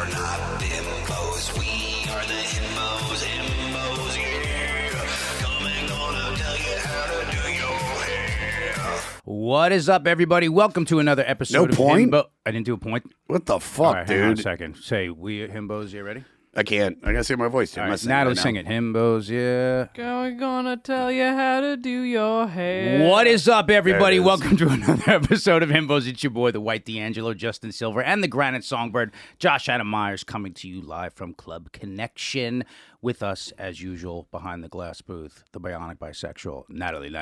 are not bimbos. We are the himbos, yeah. Coming gonna tell you how to do your hair. What is up, everybody? Welcome to another episode of point? Himbo. I didn't do a point. What the fuck, All right, dude? hang on a second. Say, we himbos, you ready? I can't. I gotta say my voice. Dude. All I'm right, not singing Natalie, right sing now. it. Himbos, yeah. We're gonna tell you how to do your hair. What is up, everybody? There it is. Welcome to another episode of Himbos. It's your boy, the White D'Angelo, Justin Silver, and the Granite Songbird, Josh Adam Myers, coming to you live from Club ConXion. With us, as usual, behind the glass booth, the bionic bisexual, Natalie.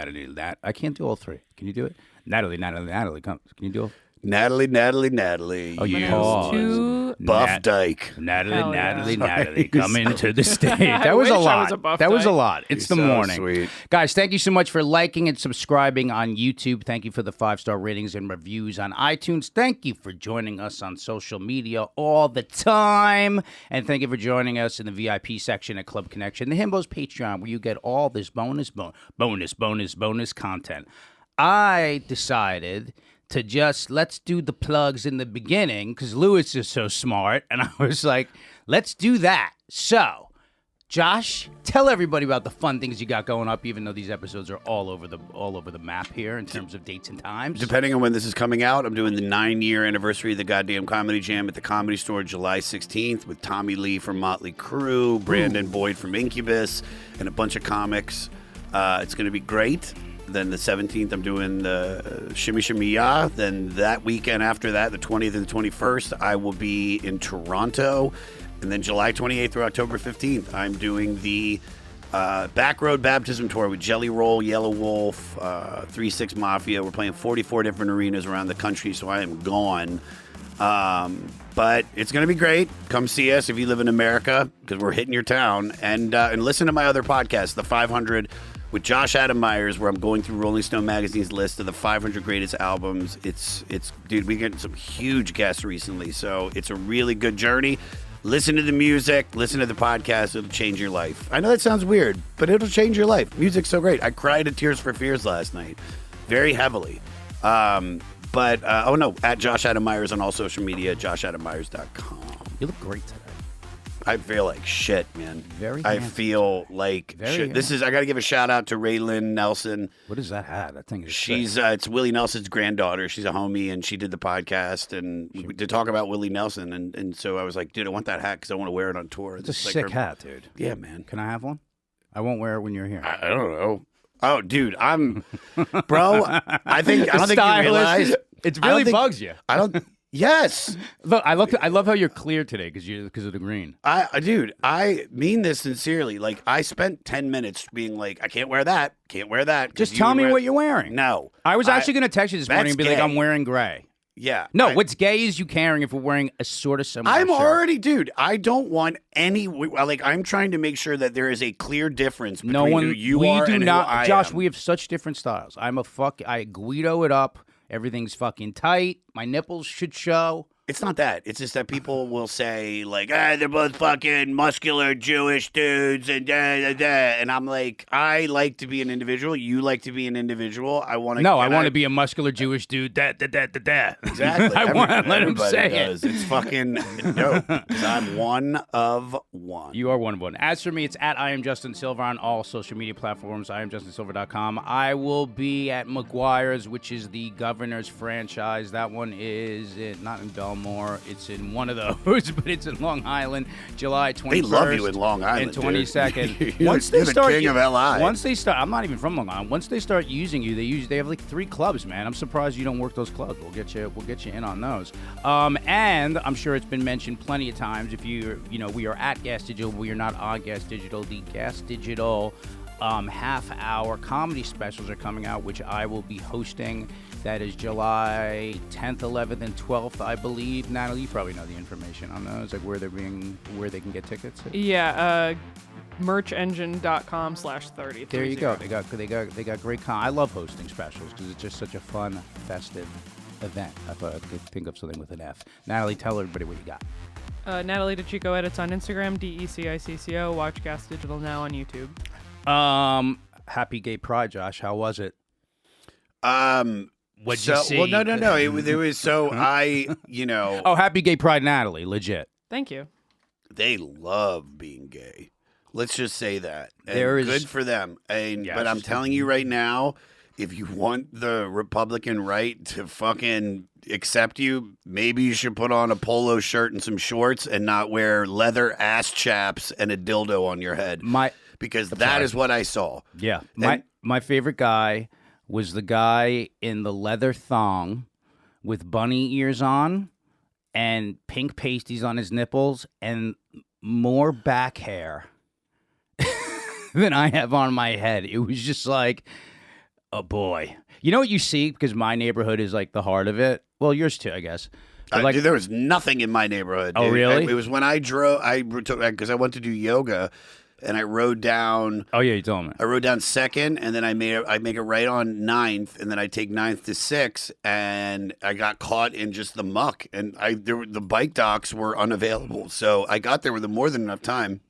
I can't do all three. Can you do it? Natalie, come. Can you do it? Natalie. Oh, you My name's paused. too- Buff Dyke. Natalie, Hell yeah. Natalie, come into the stage. I That was a wish I lot. was a buff That was a dyke. lot. It's the You're so morning. sweet. Guys, thank you so much for liking and subscribing on YouTube. Thank you for the 5-star ratings and reviews on iTunes. Thank you for joining us on social media all the time. And thank you for joining us in the VIP section at Club ConXion, the Himbos Patreon, where you get all this bonus content. I decided to just let's do the plugs in the beginning because Lewis is so smart, and I was like, let's do that. So, Josh, tell everybody about the fun things you got going up, even though these episodes are all over the map here in terms of dates and times. Depending on when this is coming out, I'm doing the 9-year anniversary of the goddamn Comedy Jam at the Comedy Store July 16th with Tommy Lee from Motley Crue, Brandon Boyd from Incubus, and a bunch of comics. It's going to be great. Then the 17th, I'm doing the Shimmy Shimmy Ya. Then that weekend after that, the 20th and the 21st, I will be in Toronto. And then July 28th through October 15th, I'm doing the Back Road Baptism Tour with Jelly Roll, Yellow Wolf, 3-6 Mafia. We're playing 44 different arenas around the country, so I am gone. But it's going to be great. Come see us if you live in America, because we're hitting your town. And listen to my other podcast, The 500 with Josh Adam Myers, where I'm going through Rolling Stone Magazine's list of the 500 greatest albums. It's dude, we get some huge guests recently, so it's a really good journey. Listen to the music, listen to the podcast. It'll change your life. I know that sounds weird, but it'll change your life. Music's so great. I cried at Tears for Fears last night, very heavily. At Josh Adam Myers on all social media, joshadammyers.com. You look great today. I feel like shit, man. Very I handsome. feel like Very shit. I got to give a shout out to Raylyn Nelson. What is that hat? That thing is She's sick. it's Willie Nelson's granddaughter. She's a homie, and she did the podcast to talk about Willie Nelson. And so I was like, dude, I want that hat because I want to wear it on tour. It's a It's like sick her- hat, dude. Yeah, man. Can I have one? I won't wear it when you're here. I don't know. Oh, dude, bro. I don't think you realize. It I don't really think- bugs you. I don't. Yes, Look, I love how you're clear today because of the green. dude, I mean this sincerely. Like, I spent 10 minutes being like, I can't wear that. Can't wear that. 'cause Just you tell me wear- what you're wearing. No, I was actually going to text you this morning and be like, gay. I'm wearing gray. Yeah. No, what's gay is you caring if we're wearing a sort of similar I'm shirt. already, dude. I don't want any. Like, I'm trying to make sure that there is a clear difference between No one. who you we are do and not. who I Josh, am. we have such different styles. I Guido it up. Everything's fucking tight. My nipples should show. It's not that. It's just that people will say, like, they're both fucking muscular Jewish dudes and da. And I'm like, I like to be an individual. You like to be an individual. I want to. No, I want to be a muscular Jewish dude. Da. Exactly. I want to let him Everybody say does. it. It's fucking dope. 'Cause I'm one of one. You are one of one. As for me, it's at I am Justin Silver on all social media platforms. IamJustinSilver.com. I will be at McGuire's, which is the Governor's franchise. That one is not in Belmore. It's in one of those, but it's in Long Island, July 21st. They love you in Long Island, and 22nd. dude. You're the king of LI. Once they start, I'm not even from Long Island. Once they start using you, they have like 3 clubs, man. I'm surprised you don't work those clubs. We'll get you in on those. And I'm sure it's been mentioned plenty of times. If we are at Gas Digital, we are not on Gas Digital. The Gas Digital half-hour comedy specials are coming out, which I will be hosting. That is July 10th, 11th, and 12th, I believe. Natalie, you probably know the information on those, like where they can get tickets. Yeah, merchengine.com/30. There you go. They got great I love hosting specials because it's just such a fun, festive event. I thought I could think of something with an F. Natalie, tell everybody what you got. Natalie DeChico edits on Instagram, DECICCO. Watch Gas Digital now on YouTube. Happy Gay Pride, Josh. How was it? What'd So, you see? well, no. It was so I, Oh, Happy Gay Pride, Natalie. Legit. Thank you. They love being gay. Let's just say that. And There is- good for them. Yes. But I'm telling you right now, if you want the Republican right to fucking accept you, maybe you should put on a polo shirt and some shorts and not wear leather ass chaps and a dildo on your head. Because that is what I saw. Yeah. And- My favorite guy was the guy in the leather thong with bunny ears on and pink pasties on his nipples and more back hair than I have on my head. It was just like, oh boy. You know what you see? Because my neighborhood is like the heart of it. Well, yours too, I guess. But like, dude, there was nothing in my neighborhood. Oh, dude. really? It was when I drove, because I went to do yoga, and I rode down. Oh yeah, you told me. I rode down 2nd, and then I make a right on 9th, and then I take 9th to 6th, and I got caught in just the muck, and the bike docks were unavailable, so I got there with more than enough time,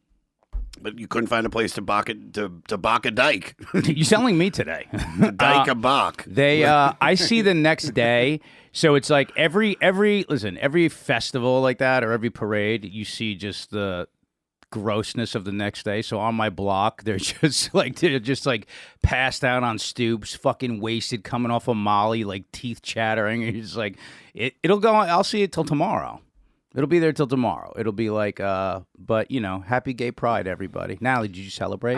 but you couldn't find a place to bach a dike. You're selling me today. Dike a bach. They, I see the next day. So it's like every festival like that or every parade, you see just the grossness of the next day. So on my block, they're just like passed out on stoops, fucking wasted, coming off of Molly, like teeth chattering. It's like it'll go on. I'll see it till tomorrow. It'll be there till tomorrow. It'll be like, but you know, happy gay pride, everybody. Natalie, did you celebrate?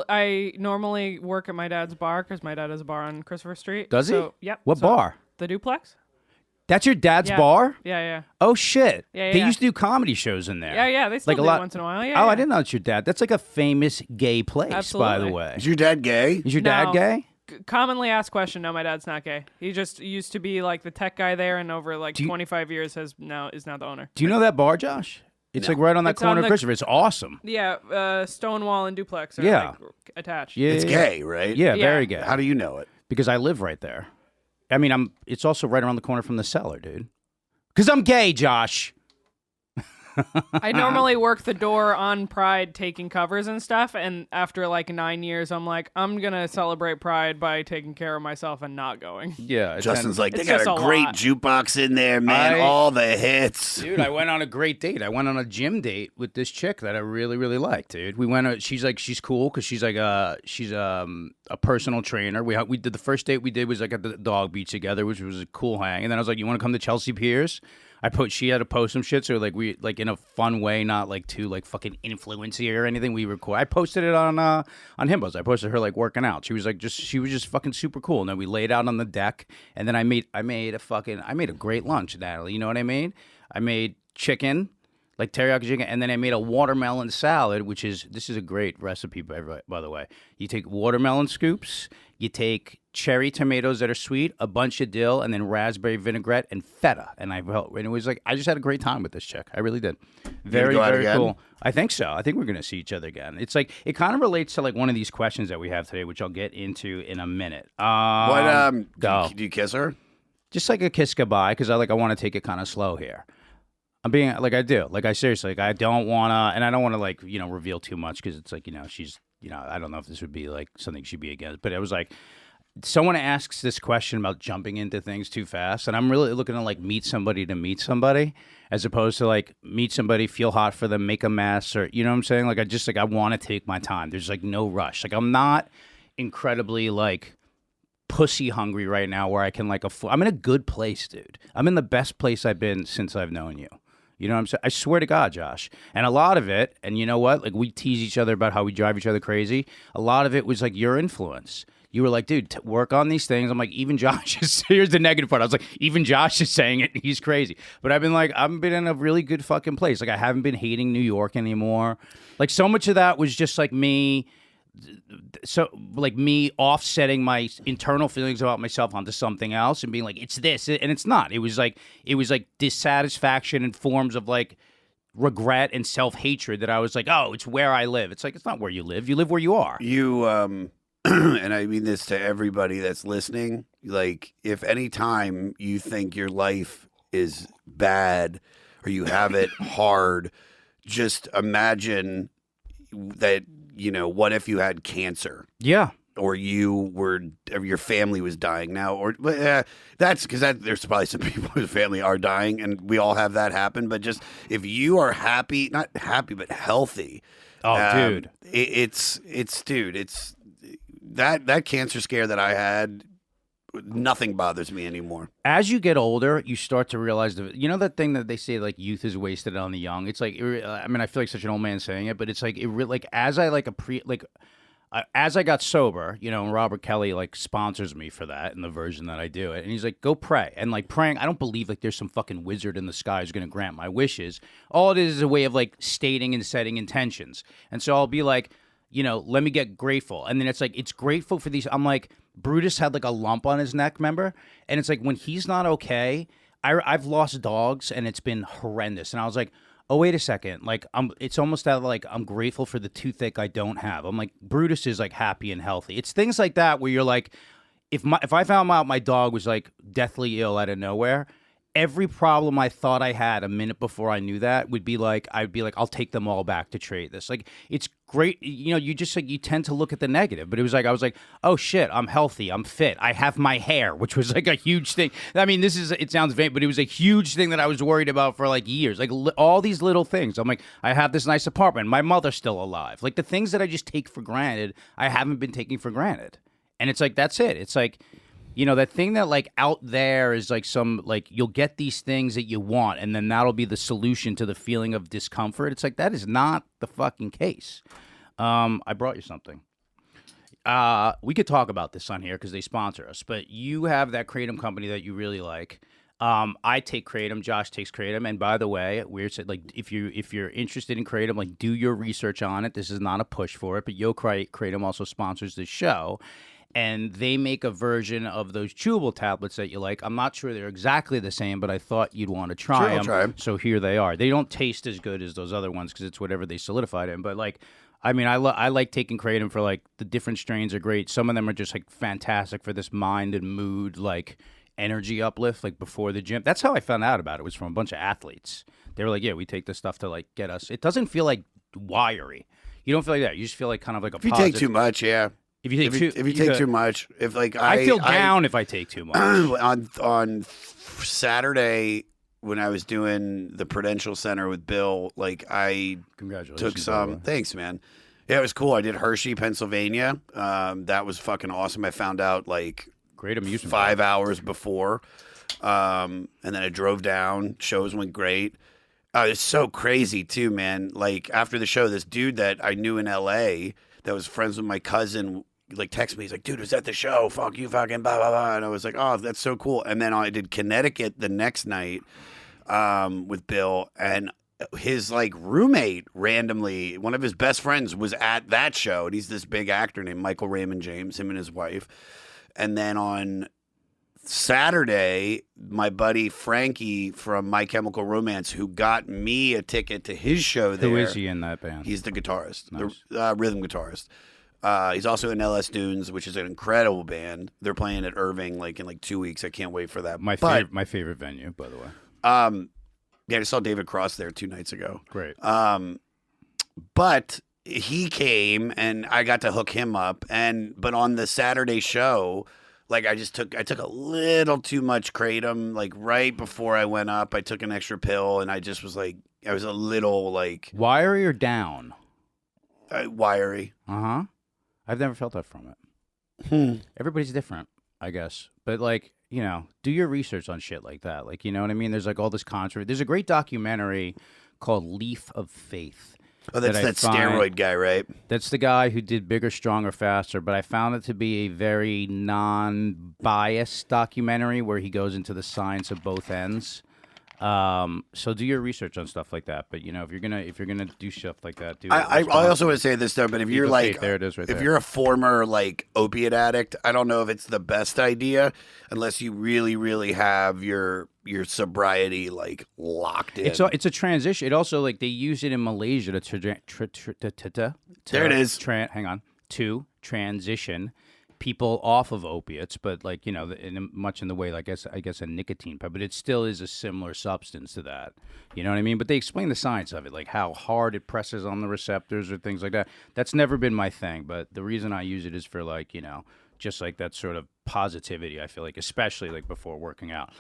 I normally work at my dad's bar because my dad has a bar on Christopher Street. Does he? So, yep. What So, bar? The Duplex. That's your dad's Yeah. bar? Yeah. Oh shit! Yeah, They yeah. used to do comedy shows in there. Yeah. They still Like a do lot- once in a while. Yeah. Oh, yeah. I didn't know it's your dad. That's like a famous gay place, by the Absolutely. way. Is your dad gay? Is your dad No. gay? Commonly asked question. No, my dad's not gay. He just used to be like the tech guy there, and over like Do you- 25 years is now the owner. Do you know that bar, Josh? It's like right on that It's on corner of the- Christopher. It's awesome. Yeah, Stonewall and Duplex are Yeah. like attached. Yeah, It's gay, right? Yeah, Yeah. very gay. How do you know it? Because I live right there. I mean, it's also right around the corner from the cellar, dude. Because I'm gay, Josh. I normally work the door on Pride taking covers and stuff, and after like 9 years, I'm like, I'm gonna celebrate Pride by taking care of myself and not going. Yeah. Justin's like, they It's got just a a great lot. jukebox in there, man. I- All the hits. Dude, I went on a great date. I went on a gym date with this chick that I really, really like, dude. We went. She's cool because she's a personal trainer. We did the first date we did was like at the dog beach together, which was a cool hang. And then I was like, you want to come to Chelsea Piers? She had to post some shit, so we in a fun way, not like too like fucking influency or anything. We record. I posted it on Himbos. I posted her like working out. She was just fucking super cool. And then we laid out on the deck, and then I made a great lunch, Natalie. You know what I made? I made chicken, like teriyaki chicken, and then I made a watermelon salad, this is a great recipe by the way. You take watermelon scoops, you take cherry tomatoes that are sweet, a bunch of dill, and then raspberry vinaigrette and feta. And it was like I just had a great time with this chick. I really did. Very, go out very again? cool. I think so. I think we're gonna see each other again. It's like it kind of relates to like one of these questions that we have today, which I'll get into in a minute. Go. Do you kiss her? Just like a kiss goodbye, because I want to take it kind of slow here. I'm being like I do. Like I seriously, like I don't want to, and I don't want to like, reveal too much because it's like, she's, I don't know if this would be like something she'd be against, but it was like, someone asks this question about jumping into things too fast, and I'm really looking to like meet somebody as opposed to like meet somebody, feel hot for them, make a mess, or you know what I'm saying? Like I want to take my time. There's like no rush. Like I'm not incredibly like pussy hungry right now where I can like I'm in a good place, dude. I'm in the best place I've been since I've known you. You know what I'm saying? I swear to God, Josh. And a lot of it, and you know what? Like we tease each other about how we drive each other crazy. A lot of it was like your influence. You were like, dude, work on these things. I'm like, even Josh is, here's the negative part. I was like, even Josh is saying it. He's crazy. But I've been in a really good fucking place. Like I haven't been hating New York anymore. Like so much of that was just like me. So like me offsetting my internal feelings about myself onto something else and being like, it's this, and it's not. It was like dissatisfaction in forms of like regret and self-hatred that I was like, oh, it's where I live. It's like, it's not where you live where you are. You and I mean this to everybody that's listening, like if any time you think your life is bad or you have it hard, just imagine that, what if you had cancer? Yeah. or your family was dying now, or that's because there's probably some people whose family are dying, and we all have that happen. But just if you are happy, not happy, but healthy, dude, it's that cancer scare that I had. Nothing bothers me anymore. As you get older, you start to realize that thing that they say like youth is wasted on the young. It's like I mean I feel like such an old man saying it, but it's like as I got sober, and Robert Kelly like sponsors me for that in the version that I do it, and he's like, go pray. And like praying, I don't believe like there's some fucking wizard in the sky who's going to grant my wishes. All it is a way of like stating and setting intentions. And so I'll be like, let me get grateful. And then it's like, it's grateful for these. I'm like, Brutus had like a lump on his neck, remember? And it's like, when he's not okay, I've lost dogs and it's been horrendous. And I was like, oh, wait a second. Like, it's almost that like I'm grateful for the toothache I don't have. I'm like, Brutus is like happy and healthy. It's things like that where you're like, if I found out my dog was like deathly ill out of nowhere, every problem I thought I had a minute before I knew that I'd be like, I'll take them all back to trade this. Like, it's great. You just like, you tend to look at the negative, but it was like, I was like, oh shit, I'm healthy. I'm fit. I have my hair, which was like a huge thing. I mean, it sounds vain, but it was a huge thing that I was worried about for like years. Like all these little things. I'm like, I have this nice apartment. My mother's still alive. Like the things that I just take for granted, I haven't been taking for granted. And it's like, that's it. It's like, that thing that like out there is like you'll get these things that you want and then that'll be the solution to the feeling of discomfort. It's like, that is not the fucking case. I brought you something. We could talk about this on here because they sponsor us, but you have that Kratom company that you really like. I take Kratom, Josh takes Kratom, and by the way, like if you're interested in Kratom, like do your research on it. This is not a push for it, but Kratom also sponsors this show. And they make a version of those chewable tablets that you like. I'm not sure they're exactly the same, but I thought you'd want to try them. I'll try them. So here they are. They don't taste as good as those other ones because it's whatever they solidified in. But like, I mean, I like taking Kratom for like the different strains are great. Some of them are just like fantastic for this mind and mood, like energy uplift, like before the gym. That's how I found out about it. Was from a bunch of athletes. They were like, yeah, we take this stuff to like get us. It doesn't feel like wiry. You don't feel like that. You just feel like kind of like a If you take too much, yeah. If you take too much, if like I feel down if I take too much. on Saturday when I was doing the Prudential Center with Bill, like I Congratulations, took some. Thanks, man. Yeah, it was cool. I did Hershey, Pennsylvania. That was fucking awesome. I found out like great amusement 5 hours before, and then I drove down. Shows went great. It's so crazy too, man. Like after the show, this dude that I knew in L.A. that was friends with my cousin. Like text me, he's like, dude, was at the show, fuck you, fucking blah blah blah, and I was like, oh, that's so cool. And then I did Connecticut the next night with Bill, and his like roommate randomly, one of his best friends was at that show, and he's this big actor named Michael Raymond James, him and his wife. And then on Saturday, my buddy Frankie from My Chemical Romance, who got me a ticket to his show there. Who is he in that band? He's the guitarist, Nice. the rhythm guitarist. He's also in LS Dunes, which is an incredible band. They're playing at Irving like in like 2 weeks. I can't wait for that. My favorite venue, by the way. Yeah, I saw David Cross there 2 nights ago. Great. But he came and I got to hook him up. But on the Saturday show, like I took a little too much Kratom. Like right before I went up, I took an extra pill and I just was like, I was a little like wiry or down. Wiry. I've never felt that from it. Everybody's different, I guess. But like, do your research on shit like that. Like, you know what I mean? There's like all this controversy. There's a great documentary called Leaf of Faith. Oh, that's that steroid guy, right? That's the guy who did Bigger, Stronger, Faster. But I found it to be a very non-biased documentary where he goes into the science of both ends. So do your research on stuff like that. But if you're gonna do stuff like that, do. I also want to say this though, but if you're like, there it is, right if there. you're a former like opiate addict, I don't know if it's the best idea unless you really, really have your sobriety like locked in. It's a transition. It also like they use it in Malaysia to there it is. To transition people off of opiates, but like much in the way, like I guess a nicotine pipe, but it still is a similar substance to that. You know what I mean? But they explain the science of it, like how hard it presses on the receptors or things like that. That's never been my thing, but the reason I use it is for like just like that sort of positivity. I feel like, especially like before working out.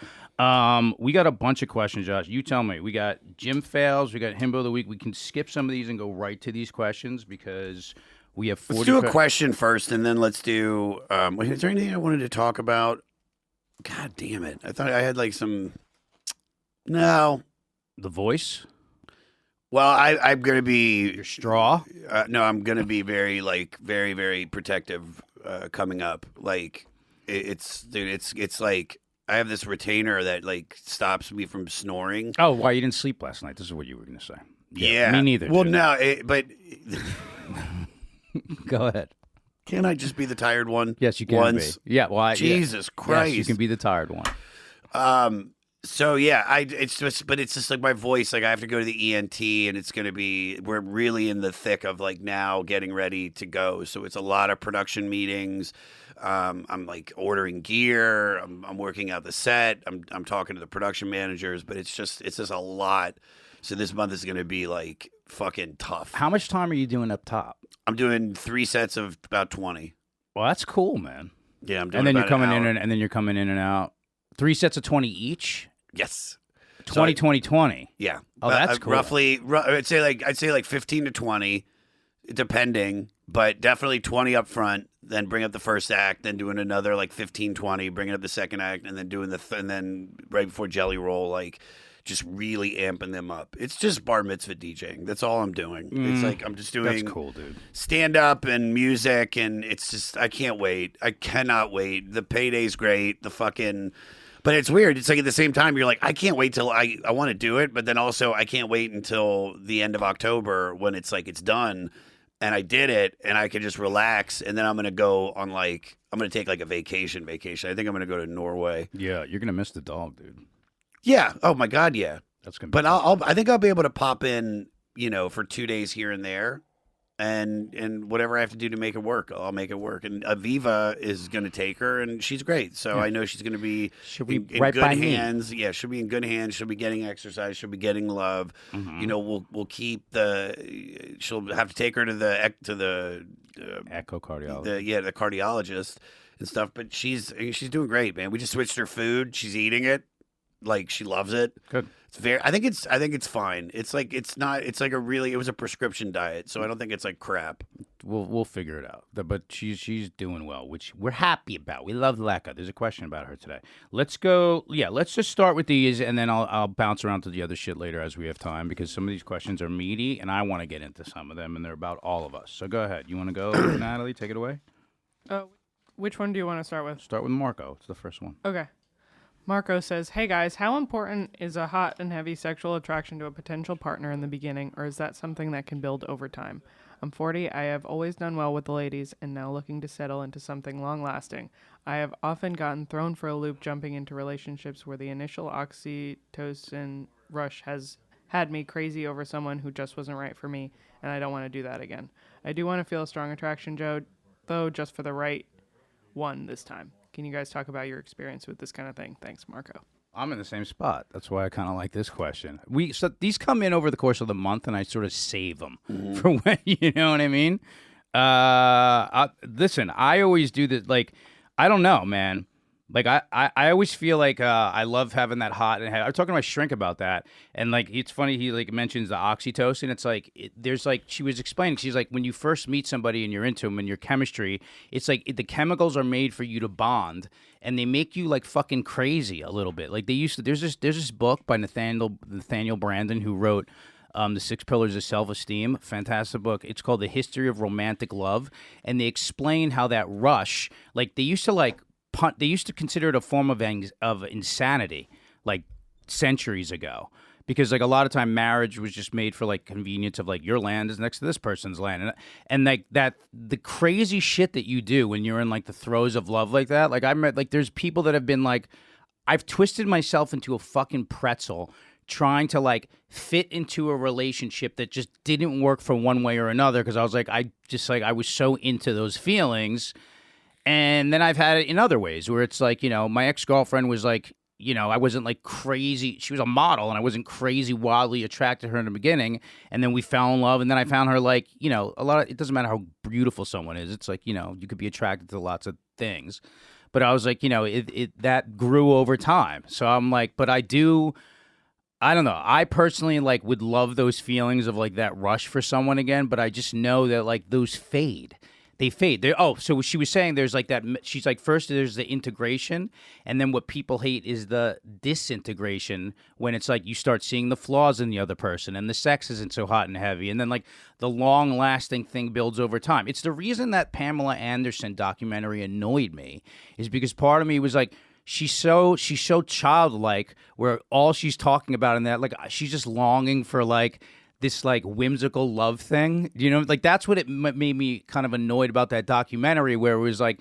We got a bunch of questions, Josh. You tell me. We got gym fails. We got Himbo of the week. We can skip some of these and go right to these questions because. We have 40 Let's do a question first, and then let's do. Is there anything I wanted to talk about? God damn it! I thought I had like some. No. The voice. Well, I'm gonna be your straw. No, I'm gonna be very very protective coming up. Like it's like I have this retainer that like stops me from snoring. Oh, why you didn't sleep last night? This is what you were gonna say. Yeah, me neither. Well, dude. no, but. Go ahead. Can't I just be the tired one? Yes, you can once? be. Yeah, well, Jesus Christ. Yes, you can be the tired one. So yeah, it's just like my voice. Like I have to go to the ENT, and we're really in the thick of like now getting ready to go. So it's a lot of production meetings. I'm like ordering gear. I'm working out the set. I'm talking to the production managers, but it's just a lot. So this month is going to be like fucking tough. How much time are you doing up top? I'm doing 3 sets of about 20. Well, that's cool, man. Yeah, I'm doing. And then about you're coming an hour. and then you're coming in and out. 3 sets of 20 each. Yes. 20, 20, 20. Yeah. Oh, that's cool. Roughly, I'd say like 15 to 20, depending, but definitely 20 up front. Then bring up the first act, then doing another like 15, 20, bringing up the second act, and then doing and then right before Jelly Roll, like just really amping them up. It's just bar mitzvah DJing. That's all I'm doing. It's like I'm just doing That's cool, dude. Stand up and music, and it's just I can't wait. I cannot wait. The payday's great. The fucking. But it's weird. It's like at the same time, you're like, I can't wait till I want to do it. But then also I can't wait until the end of October when it's like it's done and I did it and I can just relax. And then I'm going to go on I'm going to take like a vacation. I think I'm going to go to Norway. Yeah, you're going to miss the dog, dude. Yeah. Oh my God. Yeah. That's going to be But I think I'll be able to pop in, for 2 days here and there. And whatever I have to do to make it work, I'll make it work. And Aviva is going to take her, and she's great. So I know she's going to be in right good by hands. me. Yeah, she'll be in good hands. She'll be getting exercise. She'll be getting love. Mm-hmm. We'll keep she'll have to take her to the echocardiologist. The cardiologist and stuff. But she's doing great, man. We just switched her food. She's eating it. Like she loves it. Good. It's I think it's fine. It's like it was a prescription diet, so I don't think it's like crap. We'll figure it out. But she's doing well, which we're happy about. We love Lekka. There's a question about her today. Let's go. Yeah, let's just start with these, and then I'll bounce around to the other shit later as we have time, because some of these questions are meaty, and I want to get into some of them, and they're about all of us. So go ahead. You want to go, Natalie? Take it away. Which one do you want to start with? Start with Marco. It's the first one. Okay. Marco says, "Hey guys, how important is a hot and heavy sexual attraction to a potential partner in the beginning, or is that something that can build over time? I'm 40, I have always done well with the ladies, and now looking to settle into something long-lasting. I have often gotten thrown for a loop jumping into relationships where the initial oxytocin rush has had me crazy over someone who just wasn't right for me, and I don't want to do that again. I do want to feel a strong attraction, Joe, though just for the right one this time. Can you guys talk about your experience with this kind of thing? Thanks, Marco." I'm in the same spot. That's why I kind of like this question. So these come in over the course of the month, and I sort of save them for when, you know what I mean? Listen, I always do this. Like, I don't know, man. Like, I always feel like I love having that hot. And I was talking to my shrink about that. And, like, it's funny. He, like, mentions the oxytocin. It's like, there's, like, she was explaining. She's like, when you first meet somebody and you're into them and your chemistry, it's like the chemicals are made for you to bond. And they make you, like, fucking crazy a little bit. Like, there's this book by Nathaniel Branden, who wrote The 6 Pillars of Self-Esteem. Fantastic book. It's called The History of Romantic Love. And they explain how that rush, like, they used to consider it a form of insanity, like centuries ago, because like a lot of time marriage was just made for like convenience of like your land is next to this person's land, and like that the crazy shit that you do when you're in like the throes of love like that. Like I met like there's people that have been like, I've twisted myself into a fucking pretzel trying to like fit into a relationship that just didn't work for one way or another, because I was like I was so into those feelings. And then I've had it in other ways where it's like, my ex-girlfriend was like, I wasn't like crazy. She was a model and I wasn't crazy wildly attracted to her in the beginning. And then we fell in love. And then I found her like, it doesn't matter how beautiful someone is. It's like, you could be attracted to lots of things. But I was like, that grew over time. So I'm like, but I don't know. I personally like would love those feelings of like that rush for someone again. But I just know that like those fade. They fade. So she was saying there's like that. She's like, first there's the integration, and then what people hate is the disintegration when it's like you start seeing the flaws in the other person, and the sex isn't so hot and heavy, and then like the long-lasting thing builds over time. It's the reason that Pamela Anderson documentary annoyed me, is because part of me was like, she's so childlike, where all she's talking about in that, like, she's just longing for like this like whimsical love thing, like that's what it made me kind of annoyed about that documentary, where it was like,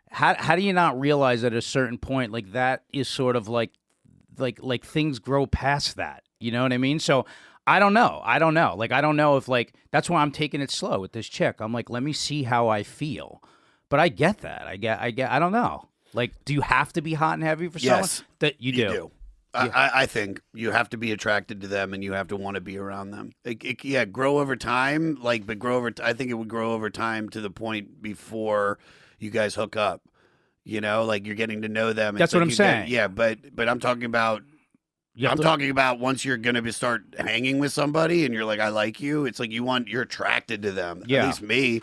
how do you not realize at a certain point like that is sort of like things grow past that, you know what I mean? So I don't know, like I don't know if like that's why I'm taking it slow with this chick. I'm like, let me see how I feel. But I get that. I don't know. Like, do you have to be hot and heavy for someone? Yes, That you do. I think you have to be attracted to them and you have to want to be around them. Grow over time. I think it would grow over time to the point before you guys hook up. Like you're getting to know them. That's what I'm saying. But I'm talking about. Talking about once you're going to start hanging with somebody and you're like, I like you. It's like you're attracted to them. Yeah. At least me.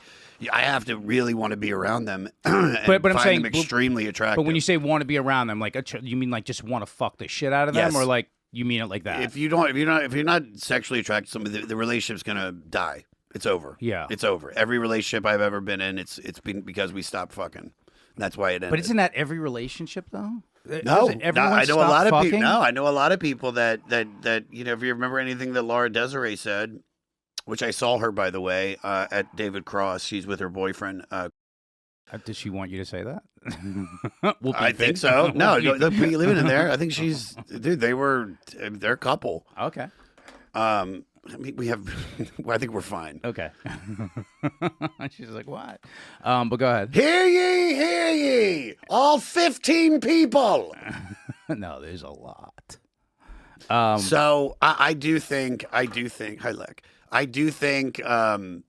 I have to really want to be around them, and but I'm find saying them extremely attractive. But when you say want to be around them, like you mean like just want to fuck the shit out of them, Yes. or like you mean it like that? If you're not sexually attracted to somebody, the relationship's gonna die. It's over. Yeah, it's over. Every relationship I've ever been in, it's been because we stopped fucking. And that's why it ended. But isn't that every relationship though? No, I know a lot of people. No, I know a lot of people that if you remember anything that Laura Desiree said. Which I saw her, by the way, at David Cross. She's with her boyfriend. Does she want you to say that? I think so. No, leave it in there. I think they're a couple. Okay. I mean, I think we're fine. Okay. She's like, what? But go ahead. Hear ye, all 15 people. No, there's a lot. So I do think, hi, Leck. I do think that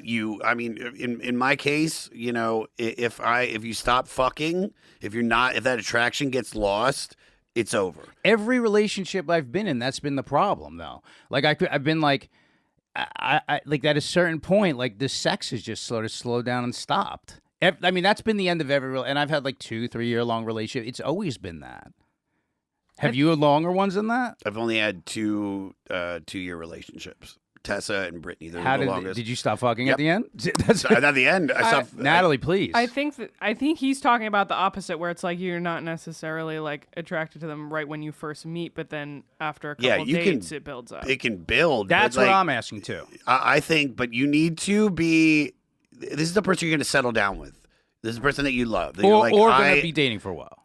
in my case, if you stop fucking, if that attraction gets lost, it's over. Every relationship I've been in, that's been the problem, though. Like I've been like, I like at a certain point, like the sex has just sort of slowed down and stopped. I mean, that's been the end of every, and I've had like 2-3 year long relationship. It's always been that. Have you had longer ones than that? I've only had 2-year relationships. Tessa and Brittany. They're the longest. Did you stop fucking at the end? At the end, I stopped. Natalie, please. I think he's talking about the opposite, where it's like you're not necessarily like attracted to them right when you first meet, but then after a couple dates, it builds up. It can build. That's what I'm asking too. I think, but you need to be. This is the person you're going to settle down with. This is the person that you love. Or going to be dating for a while.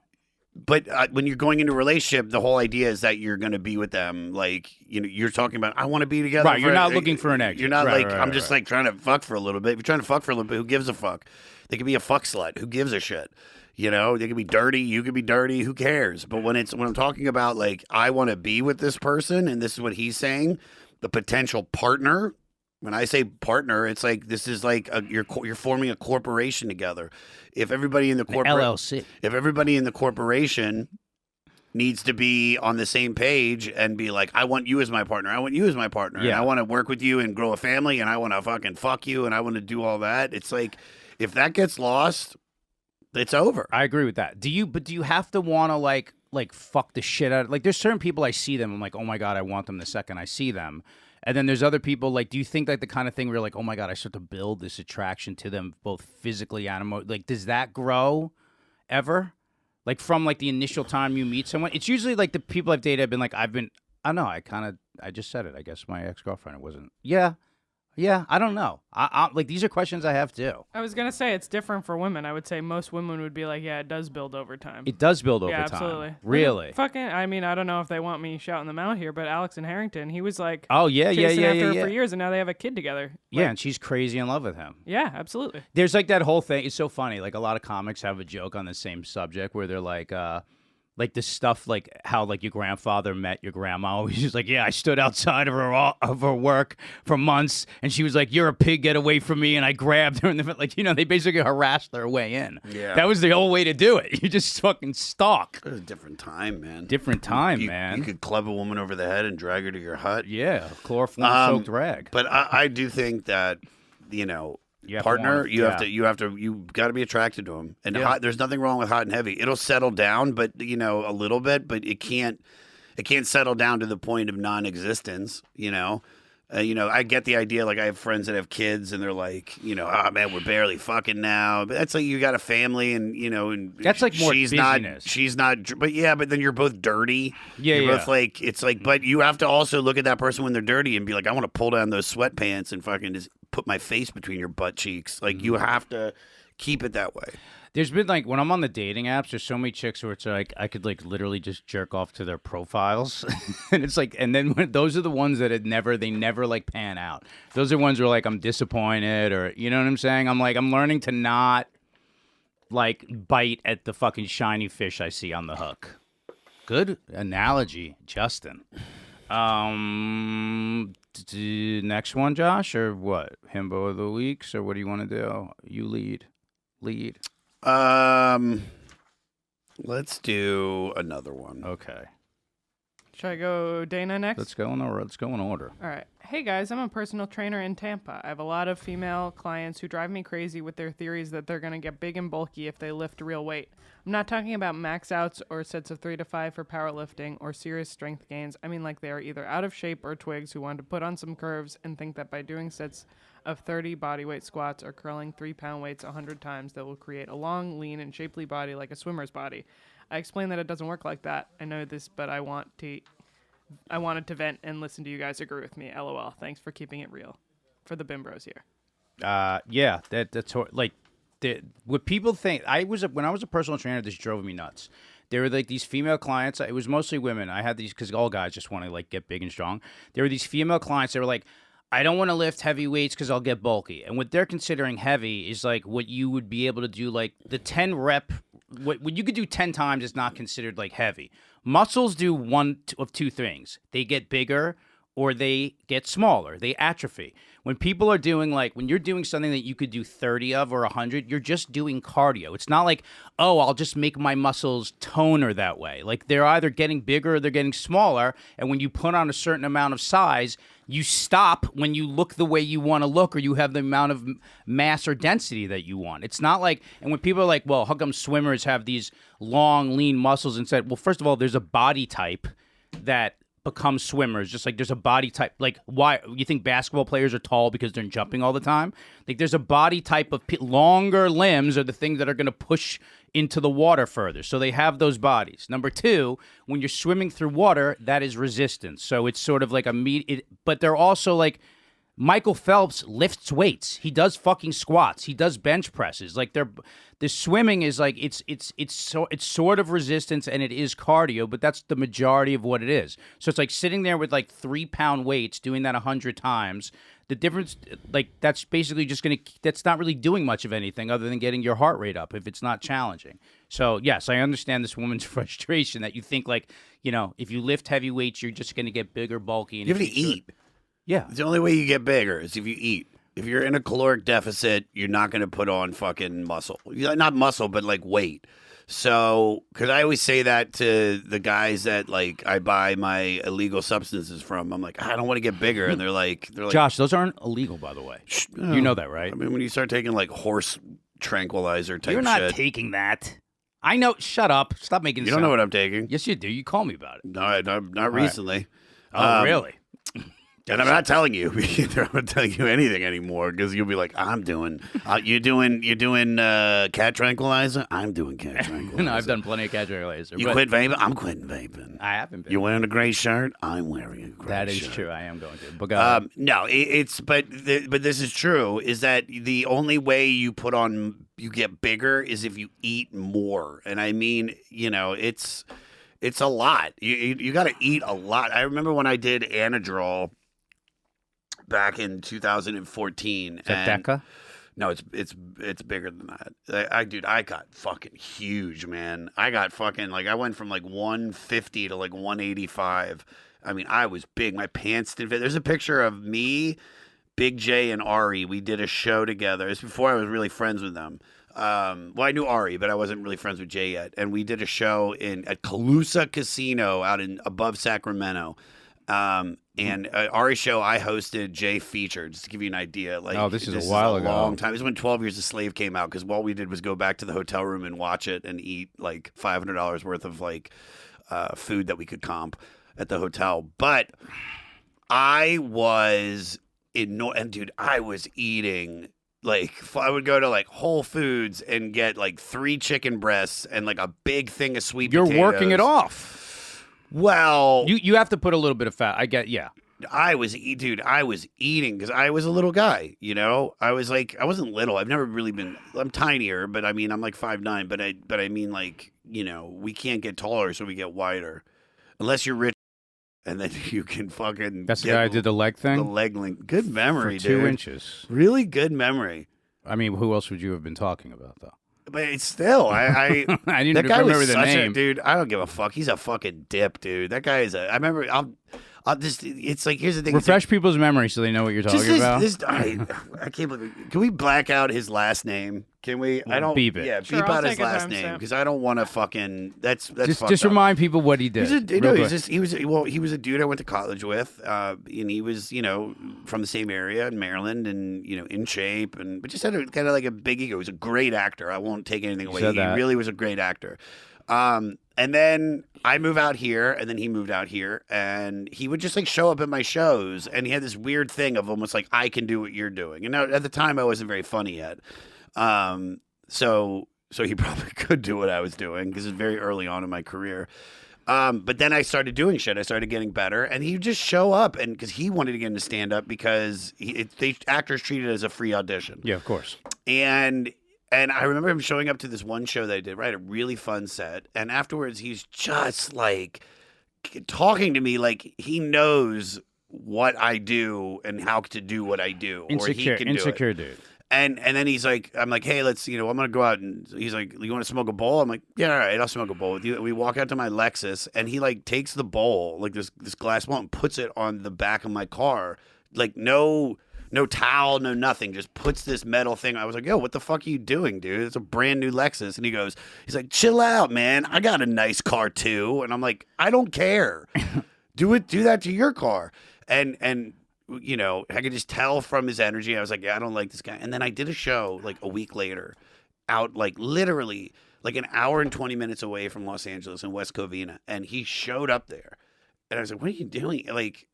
But when you're going into a relationship, the whole idea is that you're going to be with them. Like, you're talking about, I want to be together. Right, you're not looking for an exit. You're not I'm just like trying to fuck for a little bit. If you're trying to fuck for a little bit, who gives a fuck? They could be a fuck slut. Who gives a shit? They could be dirty. You could be dirty. Who cares? But when I'm talking about like, I want to be with this person, and this is what he's saying, the potential partner. When I say partner, it's like this is like you're forming a corporation together. If everybody in the LLC, if everybody in the corporation needs to be on the same page and be like, I want you as my partner. I want you as my partner. Yeah. And I want to work with you and grow a family. And I want to fucking fuck you. And I want to do all that. It's like if that gets lost, it's over. I agree with that. Do you have to want to like fuck the shit out of, like there's certain people I see them, I'm like, oh my God, I want them the second I see them. And then there's other people, like, do you think like the kind of thing where you're like, oh my God, I start to build this attraction to them both physically and like, does that grow ever? Like from like the initial time you meet someone? It's usually like the people I've dated have been like, I don't know, I just said it. I guess my ex-girlfriend, it wasn't. Yeah. Yeah, I don't know. I like these are questions I have too. I was gonna say it's different for women. I would say most women would be like, yeah, it does build over time. It does build over yeah, time. absolutely. Really? Fucking. I mean, I don't know if they want me shouting them out here, but Alex and Harrington, he was like, Oh yeah, chasing after her yeah. for years, and now they have a kid together. Yeah, Like, and she's crazy in love with him. yeah, absolutely. There's like that whole thing. It's so funny. Like a lot of comics have a joke on the same subject where they're like this stuff, like how like your grandfather met your grandma. He's just like, yeah, I stood outside of her work for months, and she was like, "You're a pig, get away from me!" And I grabbed her, and like they basically harassed their way in. Yeah, that was the old way to do it. You just fucking stalk. It was a different time, man. Different time, man. You could club a woman over the head and drag her to your hut. Yeah, chloroform-soaked rag. But I do think that partner, you got to be attracted to him, and there's nothing wrong with hot and heavy. It'll settle down, but a little bit, but it can't settle down to the point of non-existence. I get the idea. Like I have friends that have kids, and they're like, oh man, we're barely fucking now. But that's like you got a family, and and that's like more she's busyness. She's not. But then you're both dirty. Yeah, you're both like it's like. But you have to also look at that person when they're dirty and be like, I want to pull down those sweatpants and fucking just put my face between your butt cheeks. Like you have to keep it that way. There's been like when I'm on the dating apps, there's so many chicks where it's like I could like literally just jerk off to their profiles, and it's like, and then those are the ones that they never like pan out. Those are ones where like I'm disappointed, or you know what I'm saying. I'm learning to not like bite at the fucking shiny fish I see on the hook. Good analogy, Justin. Next one, Josh, or what? Himbo of the weeks, or what do you want to do? You lead. Let's do another one. Okay. Should I go Dana next? Let's go in order. All right. Hey guys, I'm a personal trainer in Tampa. I have a lot of female clients who drive me crazy with their theories that they're going to get big and bulky if they lift real weight. I'm not talking about max outs or sets of 3 to 5 for powerlifting or serious strength gains. I mean like they are either out of shape or twigs who want to put on some curves and think that by doing sets of 30 bodyweight squats or curling 3-pound weights 100 times that will create a long, lean, and shapely body like a swimmer's body. I explain that it doesn't work like that. I know this, but I wanted to vent and listen to you guys agree with me. LOL. Thanks for keeping it real. For the bimbros here. Yeah, that's like what people think. When I was a personal trainer, this drove me nuts. There were like these female clients. It was mostly women. I had these because all guys just want to like get big and strong. There were these female clients that were like, I don't want to lift heavy weights because I'll get bulky. And what they're considering heavy is like what you would be able to do, like the 10 rep. What you could do 10 times is not considered like heavy. Muscles do one of two things. They get bigger or they get smaller. They atrophy. When people are doing when you're doing something that you could do 30 of or 100, you're just doing cardio. It's not like, oh, I'll just make my muscles toner that way. Like they're either getting bigger or they're getting smaller. And when you put on a certain amount of size, you stop when you look the way you want to look or you have the amount of mass or density that you want. It's not like, and when people are like, well, how come swimmers have these long, lean muscles instead? Well, first of all, there's a body type that become swimmers, just like there's a body type. Like, why you think basketball players are tall because they're jumping all the time? Like, there's a body type of longer limbs are the things that are going to push into the water further. So they have those bodies. Number two, when you're swimming through water, that is resistance. So it's sort of like but they're also like Michael Phelps lifts weights. He does fucking squats. He does bench presses. Like the swimming is like it's sort of resistance and it is cardio, but that's the majority of what it is. So it's like sitting there with like 3-pound weights, doing that 100 times. The difference, like that's basically that's not really doing much of anything other than getting your heart rate up if it's not challenging. So yes, I understand this woman's frustration that you think like, if you lift heavy weights, you're just going to get bigger, bulky. And you have to eat. Yeah. The only way you get bigger is if you eat. If you're in a caloric deficit, you're not going to put on fucking muscle. Not muscle, but like weight. So, because I always say that to the guys that like I buy my illegal substances from. I'm like, I don't want to get bigger, and they're like, Josh, those aren't illegal, by the way. You know that, right? I mean, when you start taking like horse tranquilizer type shit. You're not taking that. I know. Shut up. Stop making. You don't know what I'm taking. Yes, you do. You call me about it. No, not recently. Right. Oh, really? And I'm not telling you either. I'm not telling you anything anymore because you'll be like, I'm doing. You're doing cat tranquilizer. I'm doing cat tranquilizer. No, I've done plenty of cat tranquilizer. You quit vaping. I'm quitting vaping. I haven't been. You're wearing a gray shirt. I'm wearing a gray shirt. That is true. I am going to. But no, but this is true. Is that the only way you get bigger is if you eat more, and I mean, it's a lot. You got to eat a lot. I remember when I did Anadrol back in 2014. Is that DECA? No, it's bigger than that. I got fucking huge, man. I got fucking I went from 150 to 185. I mean, I was big. My pants didn't fit. There's a picture of me, Big J, and Ari. We did a show together. It's before I was really friends with them. Well, I knew Ari, but I wasn't really friends with Jay yet. And we did a show at Calusa Casino out above Sacramento. And Ari's show I hosted, Jay featured, just to give you an idea. This is a while ago. Long time. This is when 12 Years a Slave came out, because all we did was go back to the hotel room and watch it and eat $500 worth of food that we could comp at the hotel. But I was and dude, I was eating. I would go to Whole Foods and get 3 chicken breasts and a big thing of sweet potatoes. You're working it off. Well, you have to put a little bit of fat. I get, yeah. I was eating because I was a little guy, I was I wasn't little. I've never really been. I'm tinier, but I mean, I'm 5'9", but I mean, we can't get taller, so we get wider, unless you're rich, and then you can fucking. That's the guy who did the leg thing. The leg link. Good memory, for 2 dude. inches. Really good memory. I mean, who else would you have been talking about, though? But it's still, I I didn't that guy remember was the such name. dude. I don't give a fuck. He's a fucking dip, dude. That guy is I remember. I'll just. It's here's the thing. Refresh people's memory so they know what you're talking about. I can't believe it. Can we black out his last name? Can we? I don't beep it. Yeah, Sure, beep I'll out his take a last timestamp. name because I don't want to fucking. That's just fucked up. remind people what he did. He was a dude I went to college with, and he was from the same area in Maryland, and in shape, but just had kind of a big ego. He was a great actor. I won't take anything away. He really was a great actor. And then I move out here, and then he moved out here, and he would just show up at my shows, and he had this weird thing of almost I can do what you're doing. And now, at the time, I wasn't very funny yet. So he probably could do what I was doing because it's very early on in my career. But then I started doing shit. I started getting better, and he would just show up, and because he wanted to get into stand up because actors treat it as a free audition. Yeah, of course. And I remember him showing up to this one show that I did, right? A really fun set. And afterwards, he's just talking to me like he knows what I do and how to do what I do. Insecure, or he can do it. dude. And then he's like, I'm like, hey, let's, I'm going to go out. And he's like, you want to smoke a bowl? I'm like, yeah, all right, I'll smoke a bowl with you. We walk out to my Lexus, and he takes the bowl, this glass bowl, and puts it on the back of my car. No towel, no nothing. Just puts this metal thing. I was like, yo, what the fuck are you doing, dude? It's a brand new Lexus. And he's like, chill out, man. I got a nice car too. And I'm like, I don't care. Do that to your car. And I could just tell from his energy. I was like, yeah, I don't like this guy. And then I did a show a week later out literally an hour and 20 minutes away from Los Angeles in West Covina. And he showed up there. And I was like, what are you doing?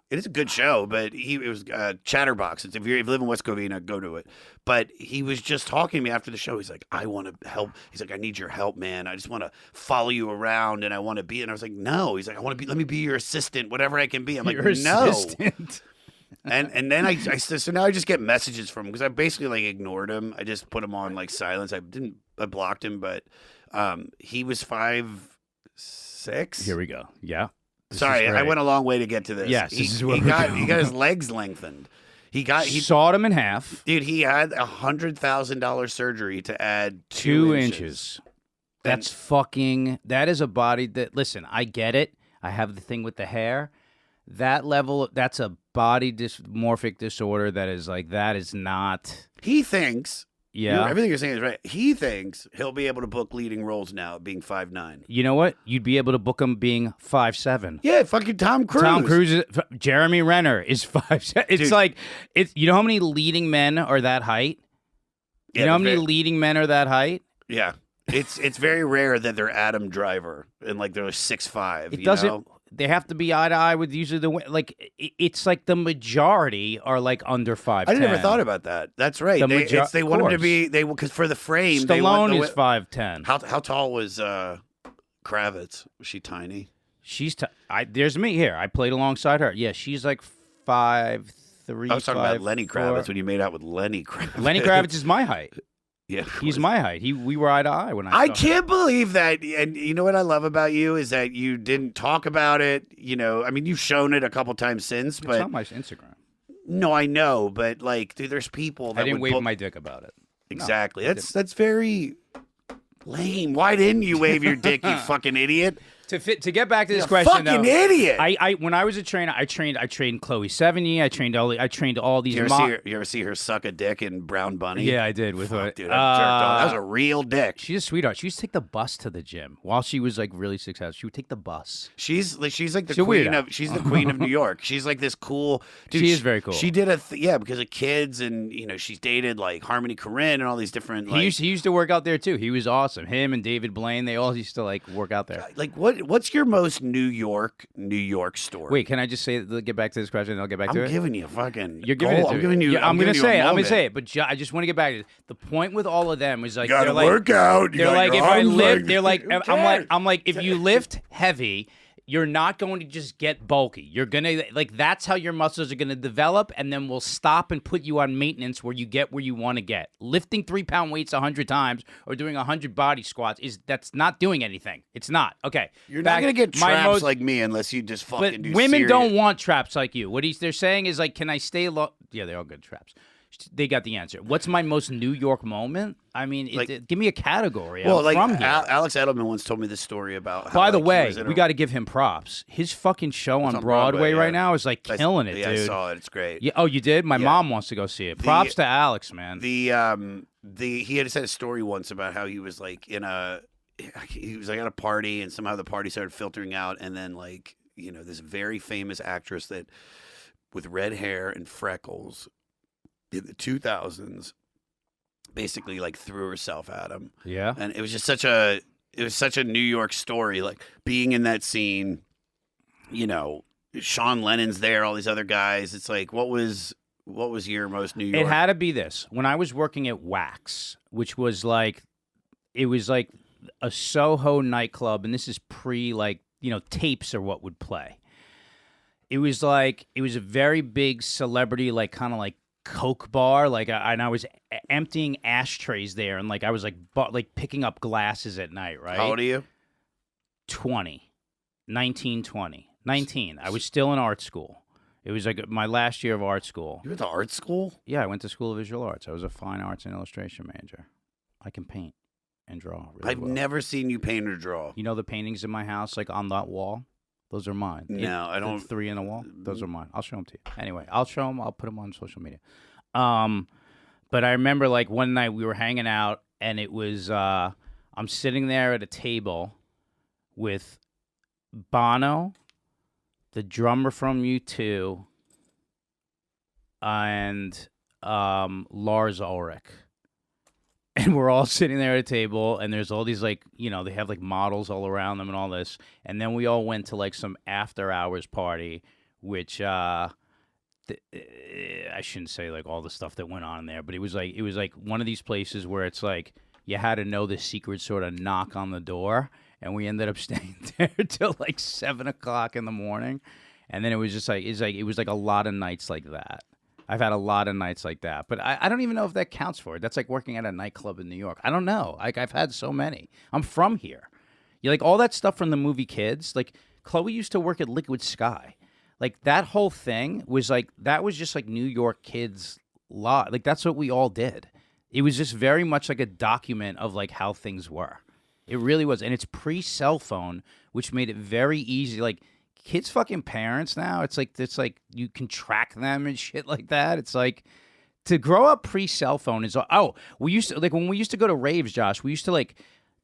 It is a good show, but it was Chatterbox. If you live in West Covina, go to it. But he was just talking to me after the show. He's like, I want to help. He's like, I need your help, man. I just want to follow you around, and I want to be. And I was like, no. He's like, let me be your assistant, whatever I can be. I'm like, your no. Assistant. And then so now I just get messages from him because I basically ignored him. I just put him on silence. I blocked him, but he was 5'6". Here we go. Yeah. Sorry, I went a long way to get to this. Yes, he got his legs lengthened. He sawed him in half. Dude, he had $100,000 surgery to add 2 inches. That is a body that, listen, I get it. I have the thing with the hair. That level, that's a body dysmorphic disorder that is not. He thinks. Yeah. Everything you're saying is right. He thinks he'll be able to book leading roles now, being 5'9". You know what? You'd be able to book him being 5'7". Yeah, fucking Tom Cruise. Jeremy Renner is 5'7". It's you know how many leading men are that height? Yeah, you know how many leading men are that height? Yeah. It's very rare that they're Adam Driver and they're 6'5". they have to be eye to eye with usually like it's like the majority are like under 5'10". I never thought about that. That's right. They want him to be because for the frame. Stallone is 5'10". How tall was Kravitz? Was she tiny? She's there's me here. I played alongside her. Yeah, she's like 5'3". I was talking about Lenny Kravitz when you made out with Lenny Kravitz. Lenny Kravitz is my height. Yeah, he's my height. We were eye to eye when I can't believe that. And you know what I love about you is that you didn't talk about it. You know, I mean, you've shown it a couple times since, but it's on my Instagram. No, I know, but like, dude, there's people that I didn't wave my dick about it. Exactly. No, that's very lame. Why didn't you wave your dick, you fucking idiot? To get back to this question, fucking idiot. I when I was a trainer, I trained Chloe Sevigny. I trained all these. You ever see her suck a dick in Brown Bunny? Yeah, I did with her. Dude, that was a real dick. She's a sweetheart. She used to take the bus to the gym while she was like really successful. She would take the bus. She's like the queen of. She's the queen of New York. She's like this cool. Dude, she is very cool. She did because of kids, and you know she's dated like Harmony Korine and all these different. He used to work out there too. He was awesome. Him and David Blaine, they all used to like work out there. Like what's your most New York story? Wait, can I just say get back to this question and I'll get back to it? I'm giving you fucking. You're giving it to I'm giving you. Yeah, I'm gonna say it, but I just want to get back to it. The point with all of them was like you gotta work out. They're like if I lift, they're like I'm like if you lift heavy, you're not going to just get bulky. You're gonna that's how your muscles are gonna develop, and then we'll stop and put you on maintenance where you get where you want to get. Lifting 3-pound weights 100 times or doing 100 body squats that's not doing anything. It's not okay. You're not gonna get traps like me unless you just fucking do. But women serious. don't want traps like you. What they're saying is like, can I stay low? Yeah, they're all good traps. They got the answer. What's my most New York moment? I mean, give me a category. Well, like from here. Alex Edelman once told me this story about. How, By the way, we got to give him props. His fucking show on Broadway right now is like killing it, dude. I saw it. It's great. Yeah. Oh, you did? My mom wants to go see it. Props to Alex, man. He had said a story once about how he was like at a party, and somehow the party started filtering out, and then like this very famous actress that with red hair and freckles in the 2000s basically like threw herself at him. Yeah. And it was just such a New York story, like being in that scene, Sean Lennon's there, all these other guys. It's like, what was your most New York? It had to be this. When I was working at Wax, which was like, it was like a Soho nightclub, and this is pre tapes are what would play. It was a very big celebrity, like kind of like Coke bar, and I was emptying ashtrays there, and like I was like picking up glasses at night, right? How old are you? 19. I was still in art school. It was like my last year of art school. You went to art school? Yeah, I went to School of Visual Arts. I was a fine arts and illustration major. I can paint and draw really I've well. never seen you paint or draw. You know the paintings in my house, like on that wall? Those are mine. No, I don't. 3 in the wall? Those are mine. I'll show them to you. Anyway, I'll show them. I'll put them on social media. But I remember like one night we were hanging out, and it was I'm sitting there at a table with Bono, the drummer from U2, and Lars Ulrich. And we're all sitting there at a table, and there's all these, they have, models all around them and all this. And then we all went to, some after-hours party, which I shouldn't say, all the stuff that went on there. But it was one of these places where it's, you had to know the secret sort of knock on the door. And we ended up staying there till, 7 o'clock in the morning. And then it was just, it was a lot of nights like that. I've had a lot of nights like that, but I don't even know if that counts for it. That's like working at a nightclub in New York. I don't know. I've had so many. I'm from here. You all that stuff from the movie Kids. Chloe used to work at Liquid Sky. That whole thing was that was just New York kids law. That's what we all did. It was just very much like a document of how things were. It really was, and it's pre-cell phone, which made it very easy. Kids' fucking parents now, it's like you can track them and shit like that. It's to grow up pre-cell phone is we used to when we used to go to raves, Josh. We used to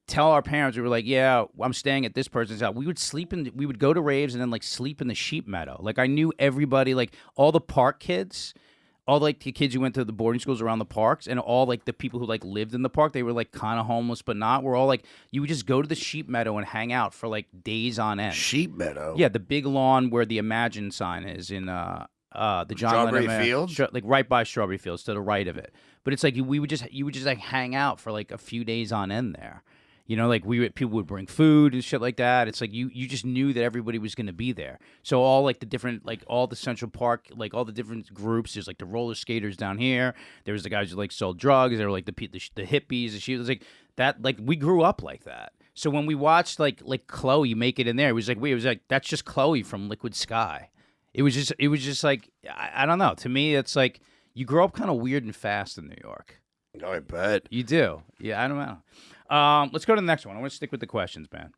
tell our parents, we were yeah, I'm staying at this person's house. We would go to raves and then sleep in the sheep meadow. I knew everybody, all the park kids, all like the kids who went to the boarding schools around the parks, and all like the people who like lived in the park, they were like kind of homeless but not. We're all like, you would just go to the sheep meadow and hang out for like days on end. Sheep Meadow. Yeah, the big lawn where the Imagine sign is in the John Strawberry Lennon Fields? like right by Strawberry Fields to the right of it. But it's like you would just like hang out for like a few days on end there. You know, like people would bring food and shit like that. It's like you just knew that everybody was going to be there. So all like the different, like all the Central Park, like all the different groups. There's like the roller skaters down here. There was the guys who like sold drugs. There were like the hippies. She was like that. Like we grew up like that. So when we watched like Chloe make it in there, it was like that's just Chloe from Liquid Sky. It was just like I don't know. To me, it's like you grow up kind of weird and fast in New York. Oh, I bet. You do. Yeah, I don't know. Let's go to the next one. I want to stick with the questions, man.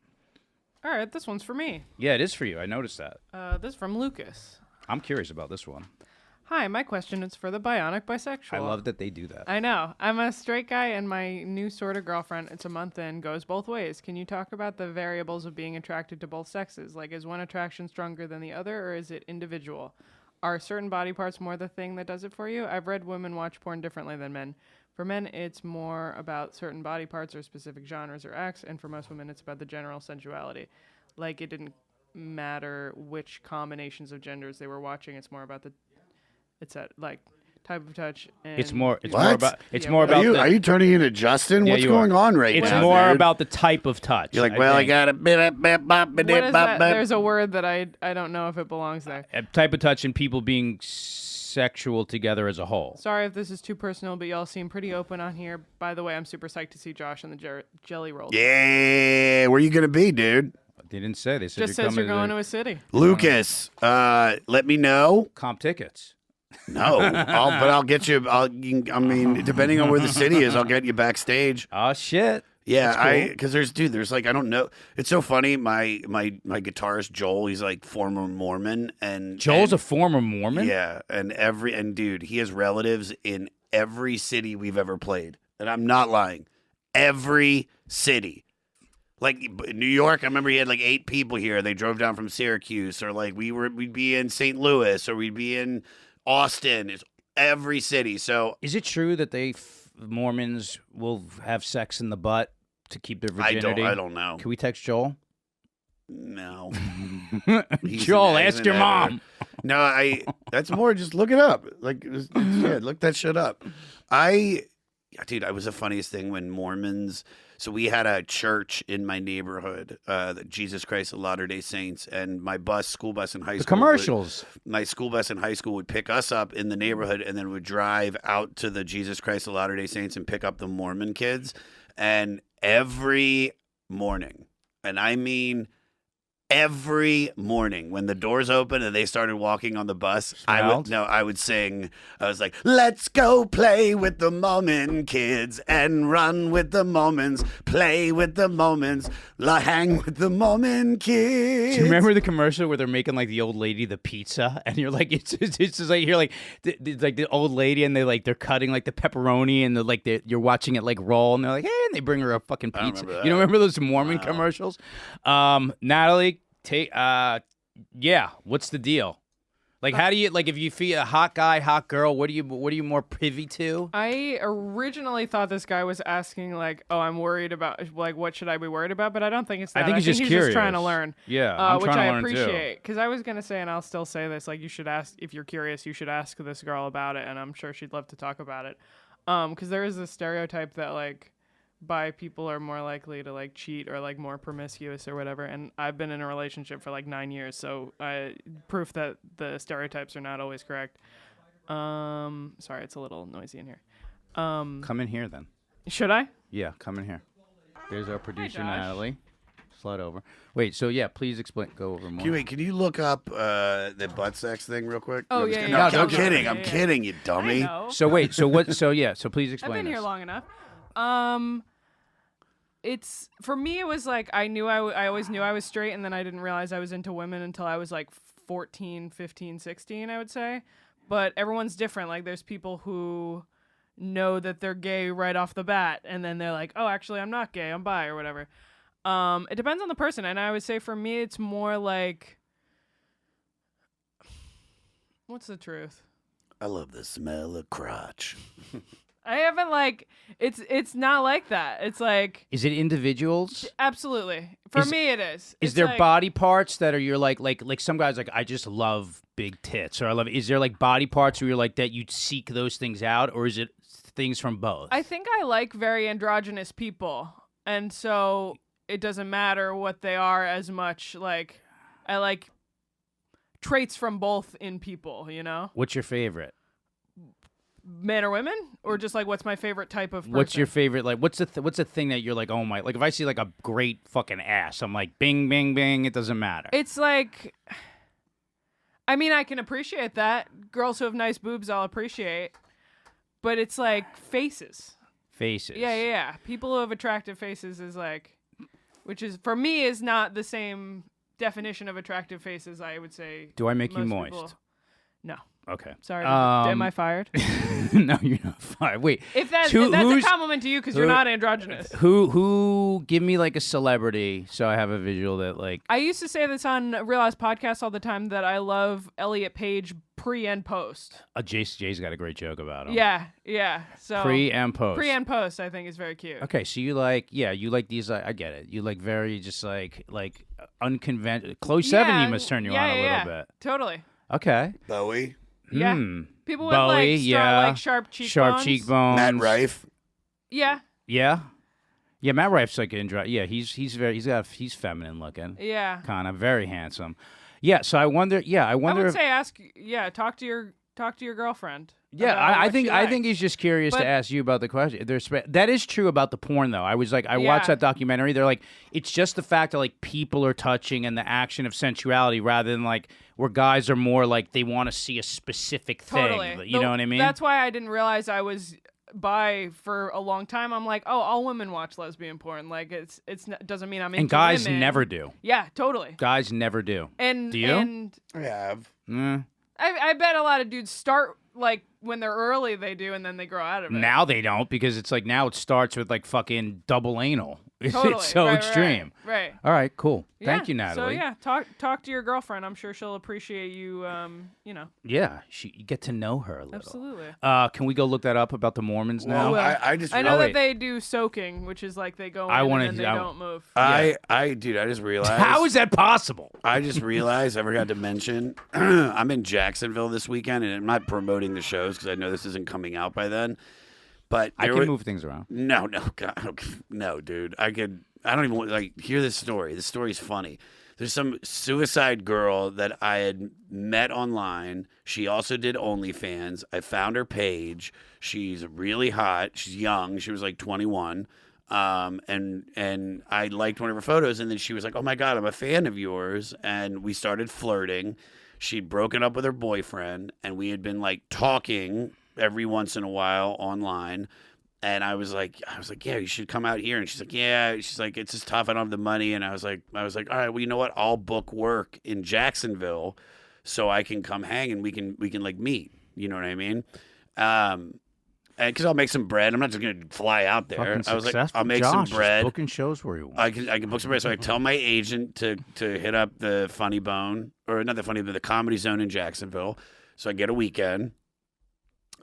All right, this one's for me. Yeah, it is for you. I noticed that. This is from Lucas. I'm curious about this one. Hi, my question is for the bionic bisexual. I love that they do that. I know. I'm a straight guy, and my new sort of girlfriend, it's a month in, goes both ways. Can you talk about the variables of being attracted to both sexes? Like, is one attraction stronger than the other, or is it individual? Are certain body parts more the thing that does it for you? I've read women watch porn differently than men. For men, it's more about certain body parts or specific genres or acts, and for most women, it's about the general sensuality. Like, it didn't matter which combinations of genders they were watching. It's more about like type of touch. And It's more What? about. Yeah, More about. Are you turning into Justin? Yeah, What's you going are. on right It's now? more dude? about the type of touch. You're like, well, I think. got a bit of what is that? There's a word that I don't know if it belongs there. A type of touch and people being sexual together as a whole. Sorry if this is too personal, but y'all seem pretty open on here. By the way, I'm super psyched to see Josh on the jelly rolls. Yeah, where you gonna be, dude? They didn't say. They said Just you're says you're going to to a city. Lucas, let me know. comp tickets. No, I'll get you. I mean, depending on where the city is, I'll get you backstage. Oh shit. Yeah, That's cool. because there's like I don't know. It's so funny. My guitarist Joel, he's like former Mormon, and Joel's a former Mormon. yeah, and dude, he has relatives in every city we've ever played, and I'm not lying. Every city, like New York, I remember he had like 8 people here. They drove down from Syracuse, or like we'd be in St. Louis, or we'd be in Austin. It's every city. So Is it true that Mormons will have sex in the butt to keep their virginity? I don't know. Can we text Joel? No. Joel, ask your mom. No, that's more just look it up. Like, yeah, look that shit up. Dude, it was the funniest thing when Mormons. So we had a church in my neighborhood, the Jesus Christ of Latter-day Saints, and my school bus in high school. The commercials. My school bus in high school would pick us up in the neighborhood and then would drive out to the Jesus Christ of Latter-day Saints and pick up the Mormon kids. And every morning, and I mean every morning, when the doors opened and they started walking on the bus, I would sing. I was like, let's go play with the Mormon kids and run with the Mormons, play with the Mormons, hang with the Mormon kids. Do you remember the commercial where they're making like the old lady the pizza, and you're like, it's just like you're like, it's like the old lady, and they're cutting like the pepperoni, and you're watching it like roll, and they're like, hey, and they bring her a fucking pizza. remember that. You don't remember those Mormon commercials? Natalie, yeah. What's the deal? Like, how do you like if you feel a hot guy, hot girl? What are you more privy to? I originally thought this guy was asking like, "Oh, I'm worried about like what should I be worried about?" But I don't think it's that. I think he's just curious. Trying to learn. Yeah, I'm which trying to I learn too. appreciate because I was gonna say, and I'll still say this: like, you should ask if you're curious. You should ask this girl about it, and I'm sure she'd love to talk about it. Because there is this stereotype that like bi people are more likely to like cheat or like more promiscuous or whatever, and I've been in a relationship for like 9 years, so proof that the stereotypes are not always correct. Sorry, it's a little noisy in here. Come in here then. Should I? Yeah, come in here. There's our producer Josh. Natalie. Slide over. Wait, so yeah, please explain. Go over more. Can you look up the butt sex thing real quick? Oh, I'm just yeah, kidding. yeah, No, I'm yeah. kidding. Yeah, I'm yeah. kidding, you dummy. I know. So wait, so what? So yeah, so please I've explain. been here this. long enough. It's for me. It was like I always knew I was straight, and then I didn't realize I was into women until I was like 14, 15, 16, I would say. But everyone's different. Like there's people who know that they're gay right off the bat, and then they're like, "Oh, actually, I'm not gay. I'm bi or whatever." It depends on the person, and I would say for me, it's more like, what's the truth? I love the smell of crotch. I haven't like it's not like that. It's like Is it individuals? absolutely. For me it is. Is It's there like, body parts that are you're like some guys like I just love big tits or I love is there like body parts where you're like that you'd seek those things out or is it things from both? I think I like very androgynous people. And so it doesn't matter what they are as much. Like I like traits from both in people, you know? What's your favorite? Men or women? Or just like what's my favorite type of person? What's your favorite like what's the thing that you're like oh my like if I see like a great fucking ass I'm like bing bing bing it doesn't matter. It's like I mean I can appreciate that. Girls who have nice boobs I'll appreciate. But it's like faces. Faces. Yeah. People who have attractive faces is like which is for me is not the same definition of attractive faces I would say. Do I make you most moist? people- No. Okay. Sorry. Am I fired? No, you're not fine. Wait. If that's who's- a compliment to you because you're not androgynous. Who give me like a celebrity so I have a visual that like I used to say this on Realize Podcast all the time that I love Elliot Page pre and post. Jay's got a great joke about him. Yeah. So Pre and post. Pre and post I think is very cute. Okay, so you like these I get it. You like very just like unconventional. Chloe Sevigny must turn you on a little bit. Totally. Okay. Bowie. Yeah. Hmm. People with Bowie, like sharp cheekbones. Sharp cheekbones. Matt Rife. Yeah. Yeah. Yeah, Matt Rife's like he's feminine looking. Yeah. Kind of very handsome. Yeah, so I wonder I would if say talk to your girlfriend. yeah, about I what think she I think likes. he's just curious But- to ask you about the question. That is true about the porn though. I was like I watched Yeah. that documentary. They're like it's just the fact that like people are touching and the action of sensuality rather than like where guys are more like they want to see a specific thing. Totally. You know what I mean? That's why I didn't realize I was bi for a long time. I'm like, oh, all women watch lesbian porn. Like doesn't mean I'm into and guys women. never do. Yeah, totally. Guys never do. And Do you? And I have. I bet a lot of dudes start like when they're early they do, and then they grow out of it. Now they don't because it's like now it starts with like fucking double anal. Totally. It's so Right, extreme. Right. All right, cool. Yeah. Thank you, Natalie. So yeah, talk to your girlfriend. I'm sure she'll appreciate you. You know. Yeah, you get to know her a little. Absolutely. Can we go look that up about the Mormons now? Well, I just I know wait. that they do soaking, which is like they go in I and wanna- then they I- don't move. I just realized. How is that possible? I just realized I forgot to mention I'm in Jacksonville this weekend, and I'm not promoting the shows because I know this isn't coming out by then. But I there can were- move things around. No, God, no, dude. I don't even want like hear this story. This story's funny. There's some suicide girl that I had met online. She also did OnlyFans. I found her page. She's really hot. She's young. She was like 21. And I liked one of her photos, and then she was like, "Oh my God, I'm a fan of yours." And we started flirting. She'd broken up with her boyfriend, and we had been like talking every once in a while online. And I was like, yeah, you should come out here. And she's like, yeah. She's like, it's just tough. I don't have the money. And I was like, all right, well, you know what? I'll book work in Jacksonville so I can come hang and we can like meet. You know what I mean? And because I'll make some bread. I'm not just gonna fly out there. Fucking I was like, successful. I'll make Josh, some just bread. booking shows where you want. I can book some bread. So I tell my agent to hit up the Funny Bone, or not the Funny, but the Comedy Zone in Jacksonville. So I get a weekend.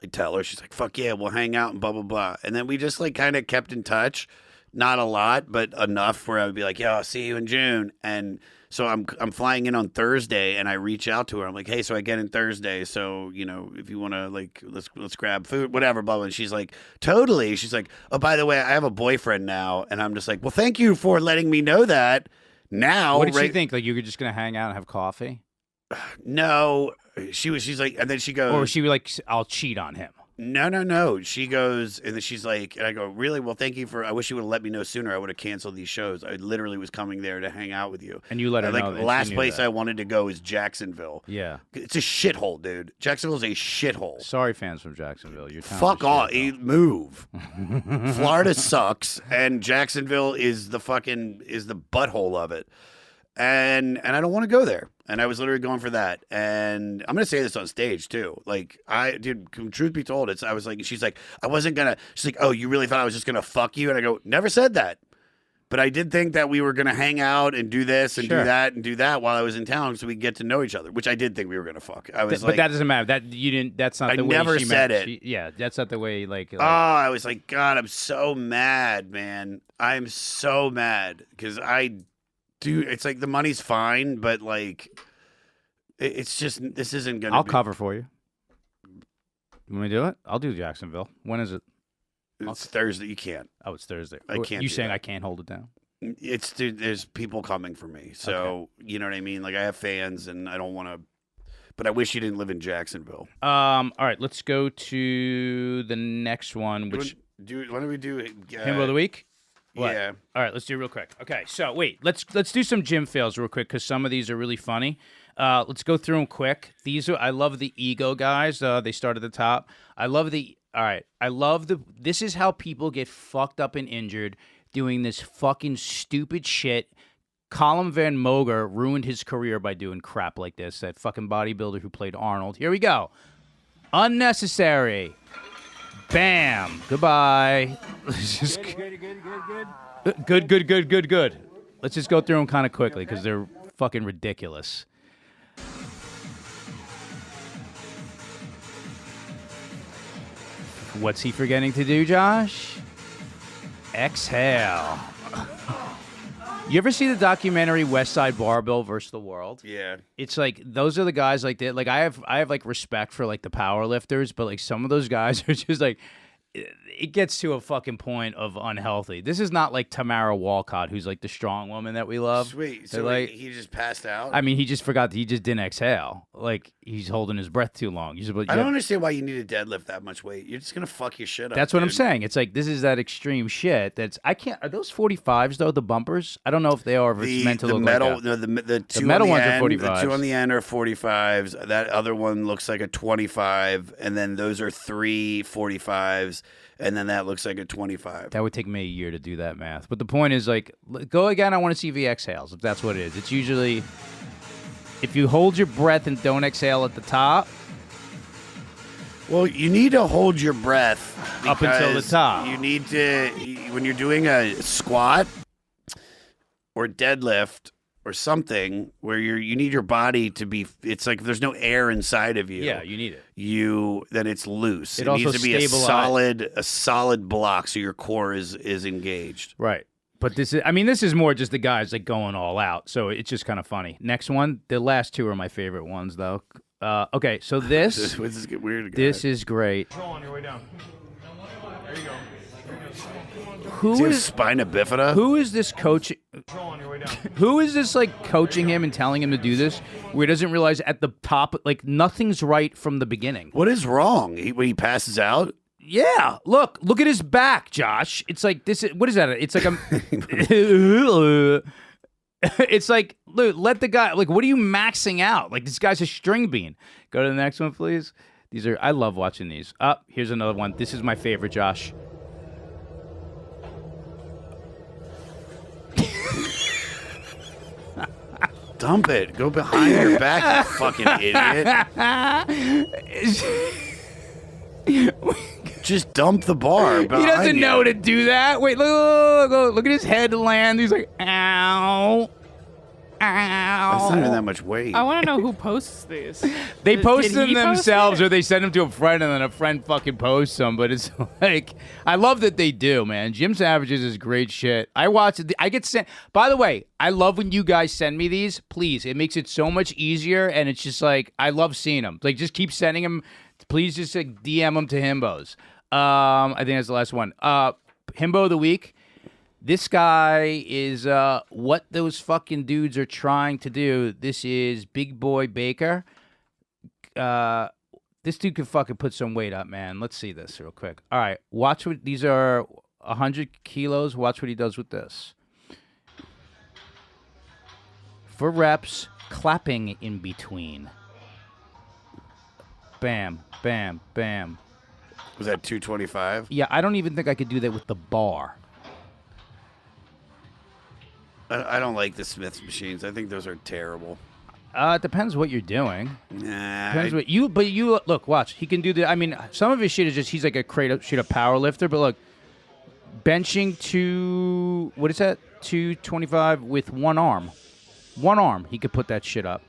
I tell her, she's like, fuck yeah, we'll hang out and blah, blah, blah. And then we just like kind of kept in touch. Not a lot, but enough where I would be like, yeah, I'll see you in June. And so I'm flying in on Thursday, and I reach out to her. I'm like, hey, so I get in Thursday. So, you know, if you want to like, let's grab food, whatever, blah, blah. And she's like, totally. She's like, oh, by the way, I have a boyfriend now. And I'm just like, well, thank you for letting me know that. Now, What did she think? Like you were just gonna hang out and have coffee, No, she's like, and then she goes, or was she like, "I'll cheat on him"? No. She goes, and then she's like, and I go, really? Well, thank you for. I wish you would have let me know sooner. I would have canceled these shows. I literally was coming there to hang out with you. And you let her like know. the that last she knew place that. I wanted to go is Jacksonville. Yeah. It's a shithole, dude. Jacksonville's a shithole. Sorry, fans from Jacksonville. Your town's Fuck a off. shithole. Move. Florida sucks, and Jacksonville is the butthole of it. And I don't want to go there. And I was literally going for that. And I'm gonna say this on stage too. Like truth be told, she's like, I wasn't gonna. She's like, oh, you really thought I was just gonna fuck you? And I go, never said that. But I did think that we were going to hang out and do this and Sure. do that and do that while I was in town, so we get to know each other. Which I did think we were going to fuck. I was But that doesn't matter. That you didn't. That's not I the way never she said meant. it. Yeah, that's not the way. Like oh, I was like, God, I'm so mad, man. I'm so mad because I do. It's like the money's fine, but like, it's just this isn't going to. I'll cover for you. You want me to do it? I'll do Jacksonville. When is it? It's Thursday. You can't. Oh, it's Thursday. I can't You do saying that. I can't hold it down? It's dude. There's people coming for me, so you know what I mean. Like I have fans, and I don't want to. But I wish you didn't live in Jacksonville. All right, let's go to the next one, which Why don't we do Himbo of the week? What? Yeah. All right, let's do it real quick. Okay, so wait, let's do some gym fails real quick because some of these are really funny. Let's go through them quick. I love the ego guys. They start at the top. I love this is how people get fucked up and injured doing this fucking stupid shit. Colin Van Moger ruined his career by doing crap like this. That fucking bodybuilder who played Arnold. Here we go. Unnecessary. Bam. Goodbye. Good. Let's just go through them kind of quickly because they're fucking ridiculous. What's he forgetting to do, Josh? Exhale. You ever see the documentary West Side Barbell versus the World? Yeah. It's like those are the guys like that. Like I have like respect for like the power lifters, but like some of those guys are just like it gets to a fucking point of unhealthy. This is not like Tamara Walcott, who's like the strong woman that we love. Sweet. They're So like, he just passed out. I mean, he just forgot that he just didn't exhale. Like he's holding his breath too long. I don't understand why you need to deadlift that much weight. You're just gonna fuck your shit up. That's what I'm dude. saying. It's like this is that extreme shit. I can't. Are those 45s though? The bumpers? I don't know if they are. If it's meant to the look metal, like that. no, the two metal on the ones are end, 45s. The two on the end are 45s. That other one looks like a 25, and then those are 3 45s, and then that looks like a 25. That would take me a year to do that math. But the point is, like, go again. I want to see if he exhales. If that's what it is, it's usually if you hold your breath and don't exhale at the top. Well, you need to hold your breath Up until the because top. You need to when you're doing a squat or deadlift or something where you need your body to be. It's like there's no air inside of you. Yeah, you need it. Then it's loose. It needs also to be stabilize- a solid block so your core is engaged. Right. But this is more just the guys like going all out. So it's just kind of funny. Next one, the last two are my favorite ones though. Okay, so this This is get weird. this is great. Control on your way down. There you go. Who is spina bifida? who is this coach? Control on your way down. Who is this like coaching him and telling him to do this? Where he doesn't realize at the top, like nothing's right from the beginning. What is wrong? When he passes out? Yeah, look at his back, Josh. It's like this. What is that? It's like a. It's like, look, let the guy. Like, what are you maxing out? Like, this guy's a string bean. Go to the next one, please. I love watching these. Here's another one. This is my favorite, Josh. Dump it. Go behind your back, you fucking idiot. Just dump the bar. He doesn't know to do that. Wait, look at his head land. He's like, ow. That's not even that much weight. I want to know who posts these. They Did post he them post themselves it? or they send them to a friend and then a friend fucking posts them. But it's like, I love that they do, man. Jim Savage's is great shit. I watch it. I get sent. By the way, I love when you guys send me these. Please, it makes it so much easier. And it's just like, I love seeing them. Like, just keep sending them. Please just like, DM them to Himbos. I think that's the last one. Himbo of the week. This guy is what those fucking dudes are trying to do. This is Big Boy Baker. This dude could fucking put some weight up, man. Let's see this real quick. All right, watch what these are 100 kilos. Watch what he does with this. For reps, clapping in between. Bam, bam, bam. Was that 225? Yeah, I don't even think I could do that with the bar. I don't like the Smiths machines. I think those are terrible. It depends what you're doing. Nah. Depends what you. But you look, watch. He can do the. I mean, some of his shit is just he's like a straight up power lifter. But look, benching to what is that? 225 with one arm. One arm, he could put that shit up.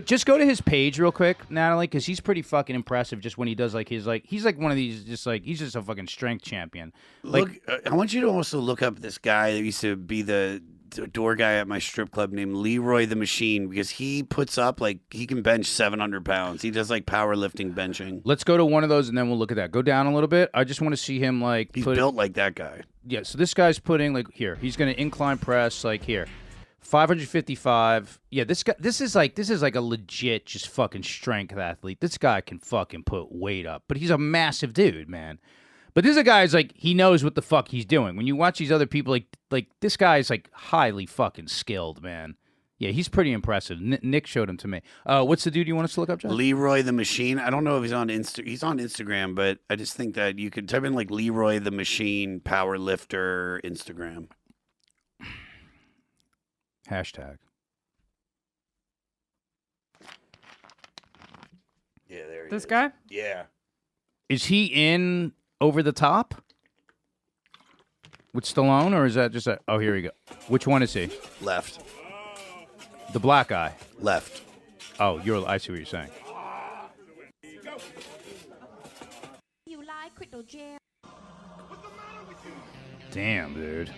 Just go to his page real quick, Natalie, because he's pretty fucking impressive. Just when he does he's like one of these, he's just a fucking strength champion. Look, I want you to also look up this guy that used to be the door guy at my strip club named Leroy the Machine, because he puts up he can bench 700 pounds. He does powerlifting benching. Let's go to one of those and then we'll look at that. Go down a little bit. I just want to see him He's built like that guy. Yeah. So this guy's putting here. He's gonna incline press here. 555. Yeah, this is like a legit just fucking strength athlete. This guy can fucking put weight up, but he's a massive dude, man. But this is a guy who's he knows what the fuck he's doing. When you watch these other people, this guy is highly fucking skilled, man. Yeah, he's pretty impressive. Nick showed him to me. What's the dude you want us to look up, John? Leroy the Machine. I don't know if he's on He's on Instagram, but I just think that you could type in Leroy the Machine power lifter Instagram. Hashtag. Yeah, there he is. This guy? Yeah. Is he in Over the Top with Stallone, or is that just oh, here we go. Which one is he? Left. The black guy. Left. Oh, I see what you're saying. You like crypto jam? Damn, dude.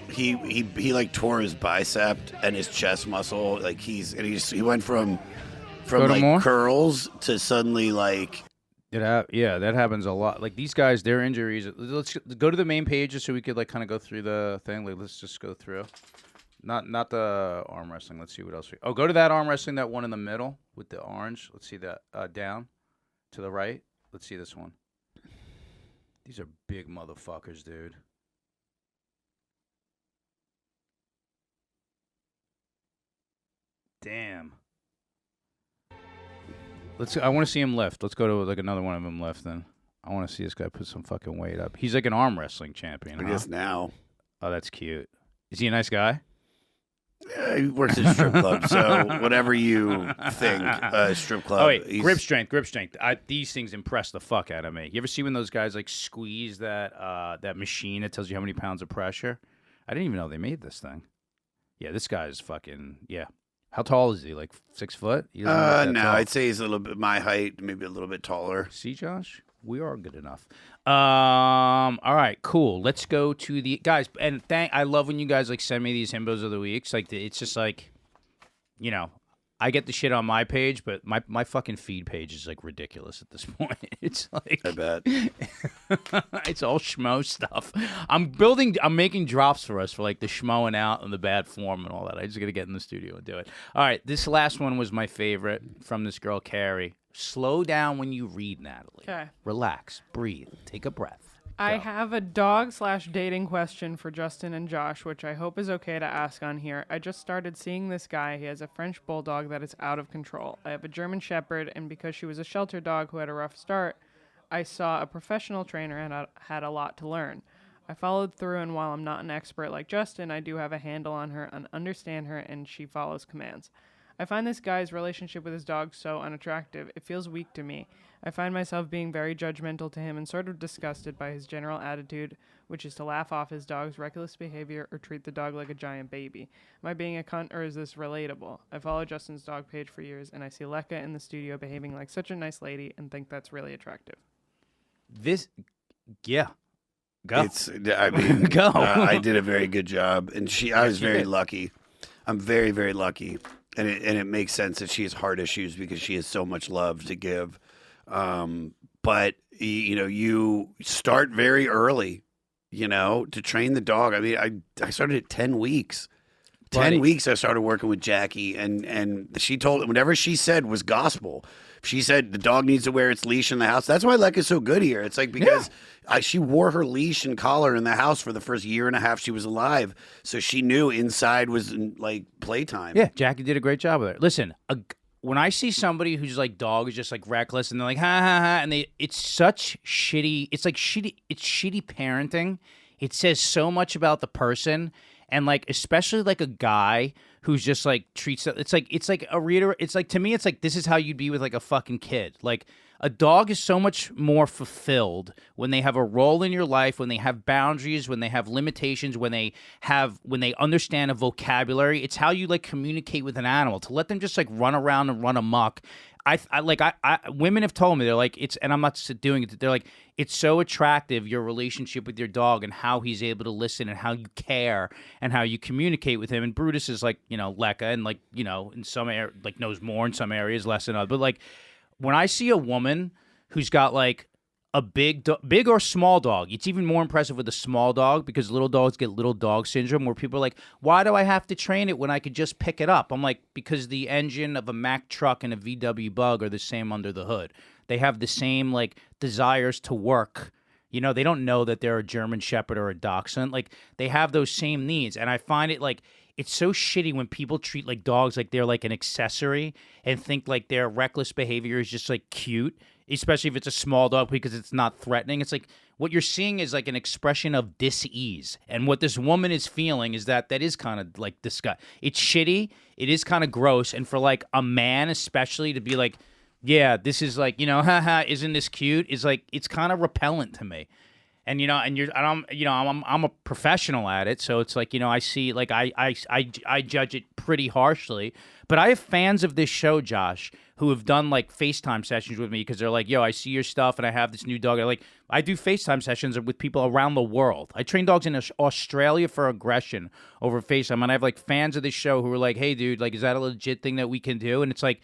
He tore his bicep and his chest muscle. He went from curls to suddenly Yeah, that happens a lot. These guys, their injuries. Let's go to the main page just so we could kind of go through the thing. Let's just go through. Not the arm wrestling. Let's see what else. Go to that arm wrestling, that one in the middle with the orange. Let's see that down to the right. Let's see this one. These are big motherfuckers, dude. Damn. I want to see him lift. Let's go to another one of them lift then. I want to see this guy put some fucking weight up. He's an arm wrestling champion. I guess now. Oh, that's cute. Is he a nice guy? Yeah, he works at a strip club, so whatever you think, strip club. Oh wait, grip strength. These things impress the fuck out of me. You ever see when those guys squeeze that machine that tells you how many pounds of pressure? I didn't even know they made this thing. Yeah, this guy's fucking How tall is he? 6 foot? No, I'd say he's a little bit my height, maybe a little bit taller. See, Josh, we are good enough. All right, cool. Let's go to the guys. And I love when you guys send me these himbos of the weeks. It's just I get the shit on my page, but my fucking feed page is ridiculous at this point. It's I bet. It's all schmo stuff. I'm making drops for us for the schmoing out and the bad form and all that. I just gotta get in the studio and do it. All right, this last one was my favorite from this girl, Carrie. Slow down when you read, Natalie. Okay. Relax, breathe, take a breath. I have a dog/dating question for Justin and Josh, which I hope is okay to ask on here. I just started seeing this guy. He has a French bulldog that is out of control. I have a German shepherd, and because she was a shelter dog who had a rough start, I saw a professional trainer and had a lot to learn. I followed through, and while I'm not an expert like Justin, I do have a handle on her and understand her, and she follows commands. I find this guy's relationship with his dog so unattractive. It feels weak to me. I find myself being very judgmental to him and sort of disgusted by his general attitude, which is to laugh off his dog's reckless behavior or treat the dog like a giant baby. Am I being a cunt, or is this relatable? I follow Justin's dog page for years, and I see Lekka in the studio behaving like such a nice lady and think that's really attractive. Yeah. Go. Go. I did a very good job, and I was very lucky. I'm very, very lucky. And it makes sense that she has heart issues because she has so much love to give. But you start very early, to train the dog. I mean, I started at 10 weeks. 10 weeks I started working with Jackie, and she told, whatever she said was gospel. She said the dog needs to wear its leash in the house. That's why Lekka's so good here. It's because she wore her leash and collar in the house for the first year and a half she was alive. So she knew inside was playtime. Yeah, Jackie did a great job with it. Listen, when I see somebody who's dog is just reckless and they're ha ha ha, and it's such shitty. It's shitty parenting. It says so much about the person, and especially a guy who's just like treats it. It's like a reader. It's like, to me, it's like, this is how you'd be with like a fucking kid. Like, a dog is so much more fulfilled when they have a role in your life, when they have boundaries, when they have limitations, when they understand a vocabulary. It's how you like communicate with an animal. To let them just like run around and run amok. Women have told me, they're like, and I'm not doing it. They're like, it's so attractive, your relationship with your dog and how he's able to listen and how you care and how you communicate with him. And Brutus is like, Lecca, and like, in some like knows more in some areas, less in others. But like, when I see a woman who's got like a big or small dog, it's even more impressive with a small dog, because little dogs get little dog syndrome, where people are like, why do I have to train it when I could just pick it up? I'm like, because the engine of a Mack truck and a VW Bug are the same under the hood. They have the same like desires to work. They don't know that they're a German Shepherd or a Dachshund. Like, they have those same needs. And I find it like, it's so shitty when people treat like dogs like they're like an accessory and think like their reckless behavior is just like cute, especially if it's a small dog, because it's not threatening. It's like, what you're seeing is like an expression of dis-ease. And what this woman is feeling is that is kind of like disgust. It's shitty. It is kind of gross. And for like a man especially to be like, yeah, this is like, haha, isn't this cute? Is like, it's kind of repellent to me. And I'm a professional at it, so it's like, I see, like, I judge it pretty harshly. But I have fans of this show, Josh, who have done like FaceTime sessions with me, because they're like, yo, I see your stuff and I have this new dog. I do FaceTime sessions with people around the world. I train dogs in Australia for aggression over FaceTime, and I have like fans of this show who are like, hey, dude, like, is that a legit thing that we can do? And it's like,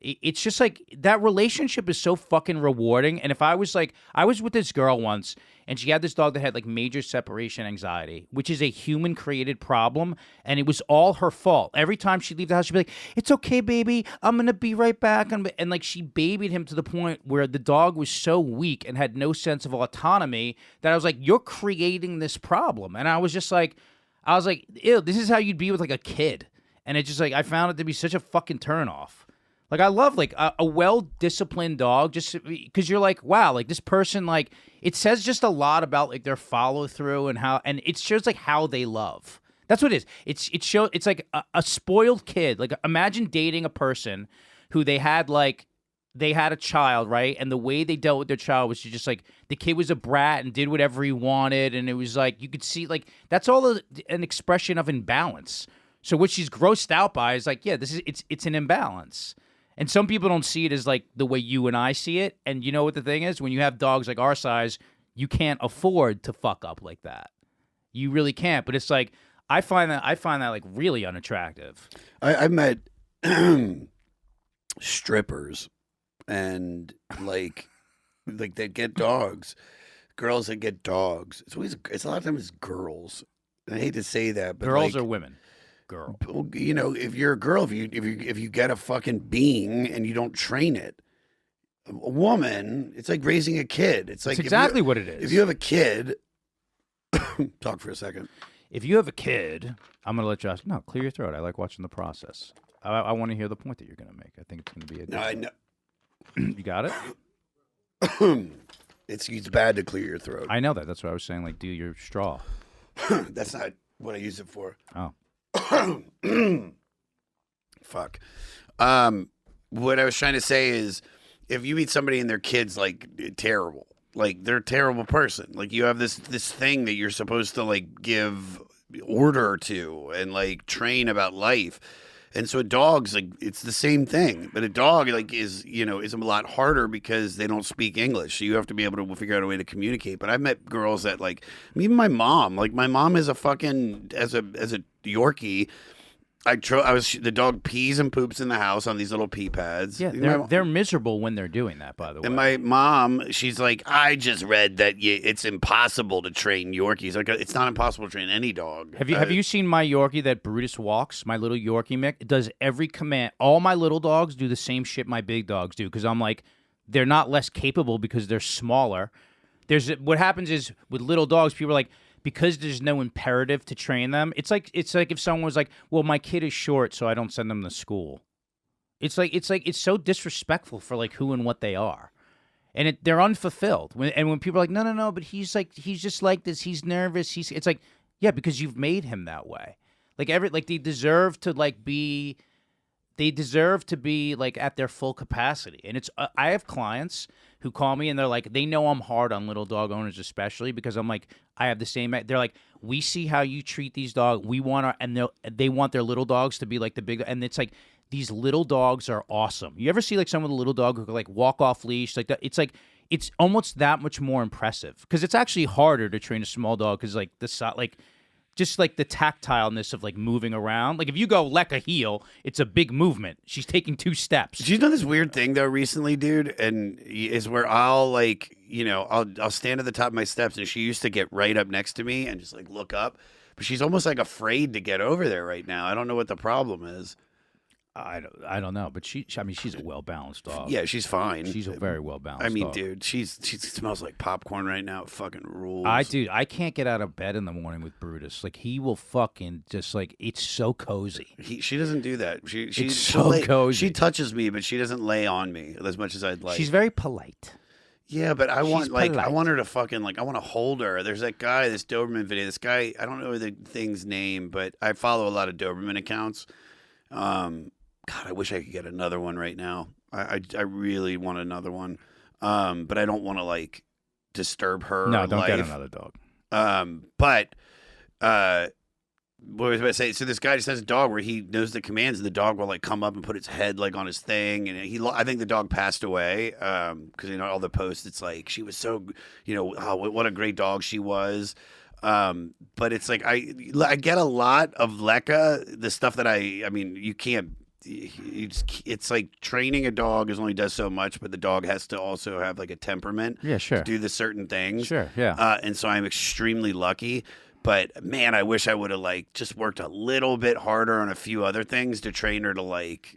it's just like, that relationship is so fucking rewarding. And if I was with this girl once, and she had this dog that had like major separation anxiety, which is a human created problem. And it was all her fault. Every time she'd leave the house, she'd be like, it's okay, baby, I'm going to be right back. And like, she babied him to the point where the dog was so weak and had no sense of autonomy that I was like, you're creating this problem. And I was like, ew, this is how you'd be with like a kid. And it's just like, I found it to be such a fucking turnoff. Like, I love, like, a well-disciplined dog, just because you're like, wow, like, this person, like, it says just a lot about, like, their follow-through and it shows, like, how they love. That's what it is. It's like a spoiled kid. Like, imagine dating a person who they had a child, right? And the way they dealt with their child was just, like, the kid was a brat and did whatever he wanted, and it was, like, you could see, like, that's all an expression of imbalance. So what she's grossed out by is, like, yeah, it's an imbalance. And some people don't see it as like the way you and I see it. And you know what the thing is? When you have dogs like our size, you can't afford to fuck up like that. You really can't. But it's like, I find that like really unattractive. I met strippers, and like they get dogs, girls that get dogs. It's a lot of times girls. And I hate to say that, but girls like, or women. Girl. If you're a girl, if you get a fucking being and you don't train it, a woman, it's like raising a kid. It's like exactly what it is. If you have a kid, talk for a second. If you have a kid, I'm gonna let Josh. No, clear your throat. I like watching the process. I want to hear the point that you're gonna make. I think it's gonna be a. No, I know. You got it. It's bad to clear your throat. I know that. That's what I was saying. Like, do your straw. That's not what I use it for. Oh. Fuck. What I was trying to say is, if you meet somebody and their kid's like terrible, like they're a terrible person, like you have this thing that you're supposed to like give order to and like train about life. And so a dog's like, it's the same thing, but a dog like is a lot harder because they don't speak English. So you have to be able to figure out a way to communicate. But I've met girls that like, even my mom is a fucking, as a Yorkie, the dog pees and poops in the house on these little pee pads. Yeah, they're miserable when they're doing that, by the way. And my mom, she's like, I just read that it's impossible to train Yorkies. Like, it's not impossible to train any dog. Have you seen my Yorkie that Brutus walks? My little Yorkie Mick, it does every command. All my little dogs do the same shit my big dogs do, because I'm like, they're not less capable because they're smaller. What happens is with little dogs, people are like, because there's no imperative to train them. It's like if someone was like, well, my kid is short, so I don't send them to school. It's so disrespectful for like who and what they are. And they're unfulfilled. When people are like, no, but he's just like this, he's nervous, it's like, yeah, because you've made him that way. Like they deserve to like be. They deserve to be like at their full capacity. And it's I have clients who call me and they're like, they know I'm hard on little dog owners, especially because I'm like, I have the same. They're like, we see how you treat these dogs. We want our, and they want their little dogs to be like the big. And it's like these little dogs are awesome. You ever see like some of the little dog who could like walk off leash like that? It's like it's almost that much more impressive because it's actually harder to train a small dog because like just like the tactileness of like moving around. Like if you go Lecca heel, it's a big movement. She's taking 2 steps. She's done this weird thing though recently, dude, and is where I'll like, I'll stand at the top of my steps, and she used to get right up next to me and just like look up, but she's almost like afraid to get over there right now. I don't know what the problem is. I don't know, but she's a well balanced dog. Yeah, she's fine. She's a very well balanced. I mean, dog. dude, she smells like popcorn right now. It fucking rules. I can't get out of bed in the morning with Brutus. Like he will fucking just like it's so cozy. She doesn't do that. She's so cozy. She touches me, but she doesn't lay on me as much as I'd like. She's very polite. Yeah, but I want polite. her to fucking I want to hold her. There's that guy, this Doberman video. This guy, I don't know the thing's name, but I follow a lot of Doberman accounts. God, I wish I could get another one right now. I really want another one. But I don't want to like disturb her. No, don't life. get another dog. But what was I about to say? So this guy just has a dog where he knows the commands, and the dog will like come up and put its head like on his thing. And I think the dog passed away because all the posts. It's like she was so what a great dog she was. But it's like I get a lot of Lecca, the stuff that I mean you can't. It's like training a dog only does so much, but the dog has to also have like a temperament. Yeah, sure. To do the certain things. Sure, yeah. And so I'm extremely lucky. But man, I wish I would have like just worked a little bit harder on a few other things to train her to like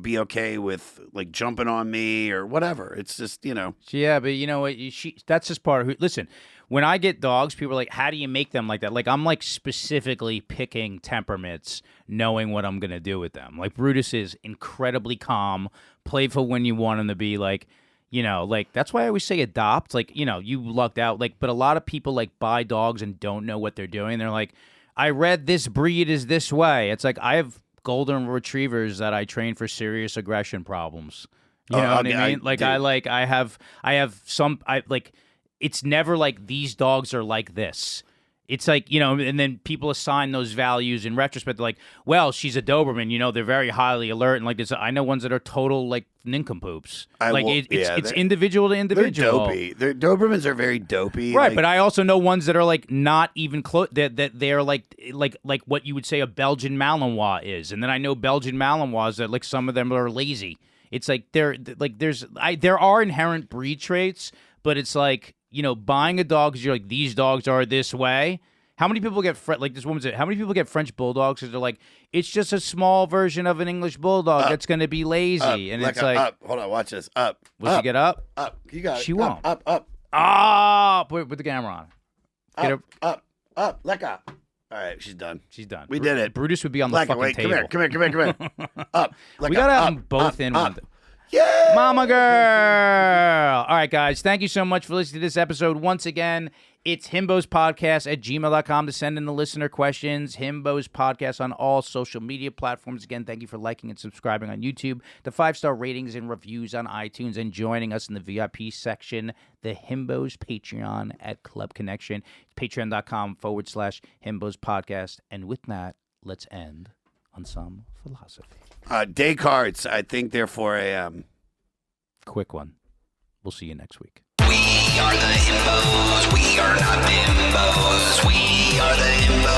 be okay with like jumping on me or whatever. It's just Yeah, but you know what? That's just part of who. Listen, when I get dogs, people are like, "How do you make them like that?" Like I'm like specifically picking temperaments, knowing what I'm gonna do with them. Like Brutus is incredibly calm, playful when you want him to be. Like like that's why I always say adopt. Like you lucked out. Like, but a lot of people like buy dogs and don't know what they're doing. They're like, "I read this breed is this way." It's like I have golden retrievers that I train for serious aggression problems. You know what I mean? I have some. It's never like these dogs are like this. It's like, and then people assign those values in retrospect. They're like, well, she's a Doberman, they're very highly alert. And like this, I know ones that are total like nincompoops. It's individual to individual. They're dopey. Dobermans are very dopey. Right, but I also know ones that are like not even close, that they're like what you would say a Belgian Malinois is. And then I know Belgian Malinois that like some of them are lazy. It's like there are inherent breed traits, but it's like, buying a dog because you're like, these dogs are this way. How many people get, like this woman said, how many people get French Bulldogs because they're like, it's just a small version of an English Bulldog that's going to be lazy. And it's like, up. Hold on, watch this. Up. Will she get up? Up. You got it. She won't. Up. Ah, put the camera on. Get up. Lecca. All right, she's done. We did it. Brutus would be on the Lecca, fucking wait, table. Come here. Up. Lecca, we got to have up, them both in one. Yeah! Mama girl! All right, guys. Thank you so much for listening to this episode. Once again, it's himbospodcast@gmail.com to send in the listener questions. Himbos Podcast on all social media platforms. Again, thank you for liking and subscribing on YouTube, the 5-star ratings and reviews on iTunes, and joining us in the VIP section, the Himbos Patreon at Club ConXion. Patreon.com/Himbos Podcast. And with that, let's end on some philosophy. Descartes, I think, therefore I am. Quick one. We'll see you next week. We are the himbos. We are not bimbos. We are the himbos.